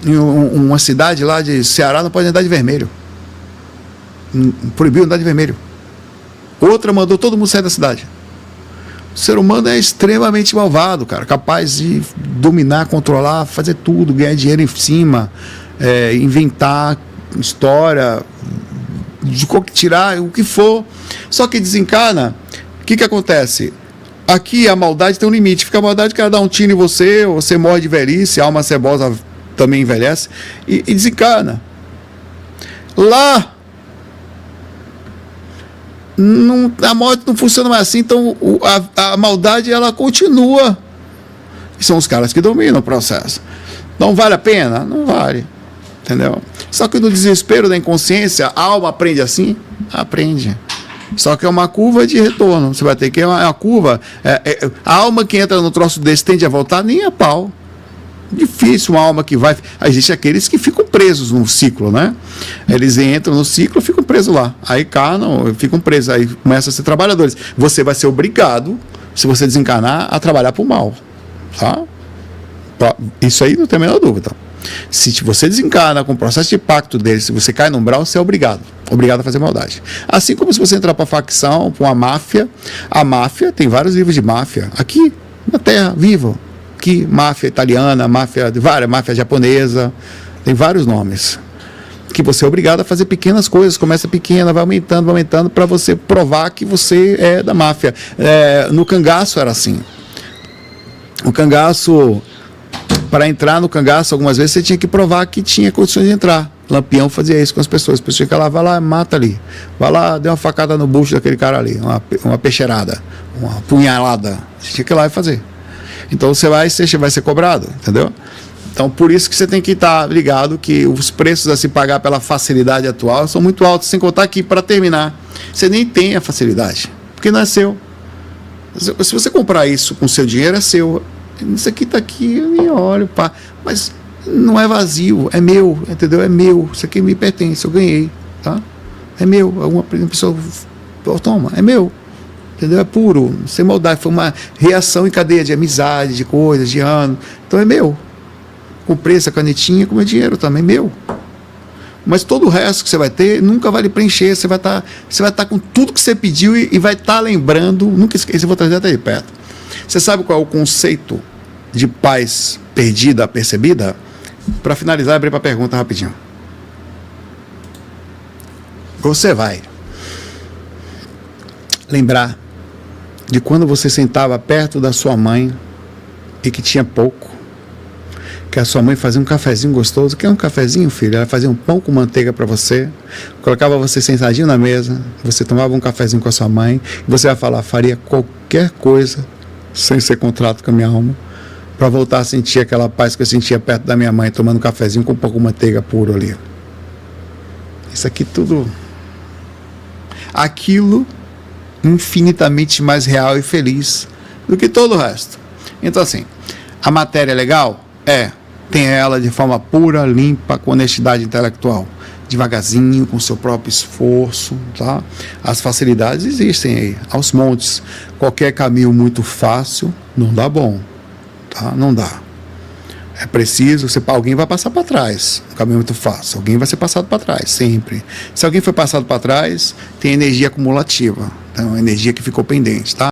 Em uma cidade lá de Ceará não pode andar de vermelho. Proibiu andar de vermelho. Outra mandou todo mundo sair da cidade. O ser humano é extremamente malvado, cara, capaz de dominar, controlar, fazer tudo, ganhar dinheiro em cima, inventar história, tirar o que for. Só que desencarna, o que acontece? Aqui a maldade tem um limite, fica a maldade que ela dá um tiro em você, ou você morre de velhice, a alma cebosa também envelhece, e desencarna. Lá, a morte não funciona mais assim, então a maldade ela continua. E são os caras que dominam o processo. Não vale a pena? Não vale. Entendeu? Só que no desespero da inconsciência, a alma aprende assim? Aprende. Só que é uma curva de retorno. Você vai ter que... É uma curva... a alma que entra no troço desse tende a voltar nem a pau. Difícil uma alma que vai... Existem aqueles que ficam presos no ciclo, né? Eles entram no ciclo e ficam presos lá. Aí carnam, ficam presos. Aí começam a ser trabalhadores. Você vai ser obrigado, se você desencarnar, a trabalhar para o mal. Tá? Isso aí não tem a menor dúvida. Se você desencarna com o processo de pacto dele, se você cai no umbral, você é obrigado a fazer maldade. Assim como se você entrar para a facção, para uma máfia. A máfia, tem vários livros de máfia aqui na Terra, vivo. Aqui, máfia italiana, máfia japonesa, tem vários nomes. Que você é obrigado a fazer pequenas coisas, começa pequena, vai aumentando, para você provar que você é da máfia. No cangaço era assim. O cangaço... Para entrar no cangaço, algumas vezes você tinha que provar que tinha condições de entrar. Lampião fazia isso com as pessoas. A pessoa tinha que vai lá, mata ali. Vai lá, dê uma facada no bucho daquele cara ali. Uma peixeirada, uma punhalada. Você tinha que ir lá e fazer. Então você vai ser cobrado, entendeu? Então por isso que você tem que estar ligado que os preços a se pagar pela facilidade atual são muito altos. Sem contar que, para terminar, você nem tem a facilidade. Porque não é seu. Se você comprar isso com seu dinheiro, é seu. Isso aqui está aqui, eu nem olho, pá. Mas não é vazio, é meu, entendeu? É meu, isso aqui me pertence, eu ganhei, tá? É meu, alguma pessoa toma, é meu, entendeu? É puro, sem maldade, foi uma reação em cadeia de amizade, de coisas, de ano, então é meu. Comprei essa canetinha com meu dinheiro também, meu. Mas todo o resto que você vai ter, nunca vai lhe preencher, você vai estar com tudo que você pediu e vai estar lembrando, nunca esqueça, eu vou trazer até de perto. Você sabe qual é o conceito de paz perdida, percebida? Para finalizar, abrir para a pergunta rapidinho. Você vai lembrar de quando você sentava perto da sua mãe e que tinha pouco, que a sua mãe fazia um cafezinho gostoso. Quer um cafezinho, filho? Ela fazia um pão com manteiga para você, colocava você sentadinho na mesa, você tomava um cafezinho com a sua mãe, e você vai falar, faria qualquer coisa sem ser contrato com a minha alma, para voltar a sentir aquela paz que eu sentia perto da minha mãe, tomando um cafezinho com um pouco de manteiga puro ali. Isso aqui tudo... Aquilo infinitamente mais real e feliz do que todo o resto. Então assim, a matéria é legal? Tem ela de forma pura, limpa, com honestidade intelectual. Devagarzinho, com seu próprio esforço, tá? As facilidades existem aí, aos montes. Qualquer caminho muito fácil não dá bom, tá? Não dá. É preciso, alguém vai passar para trás. Um caminho muito fácil, alguém vai ser passado para trás, sempre. Se alguém foi passado para trás, tem energia acumulativa, então, energia que ficou pendente, tá?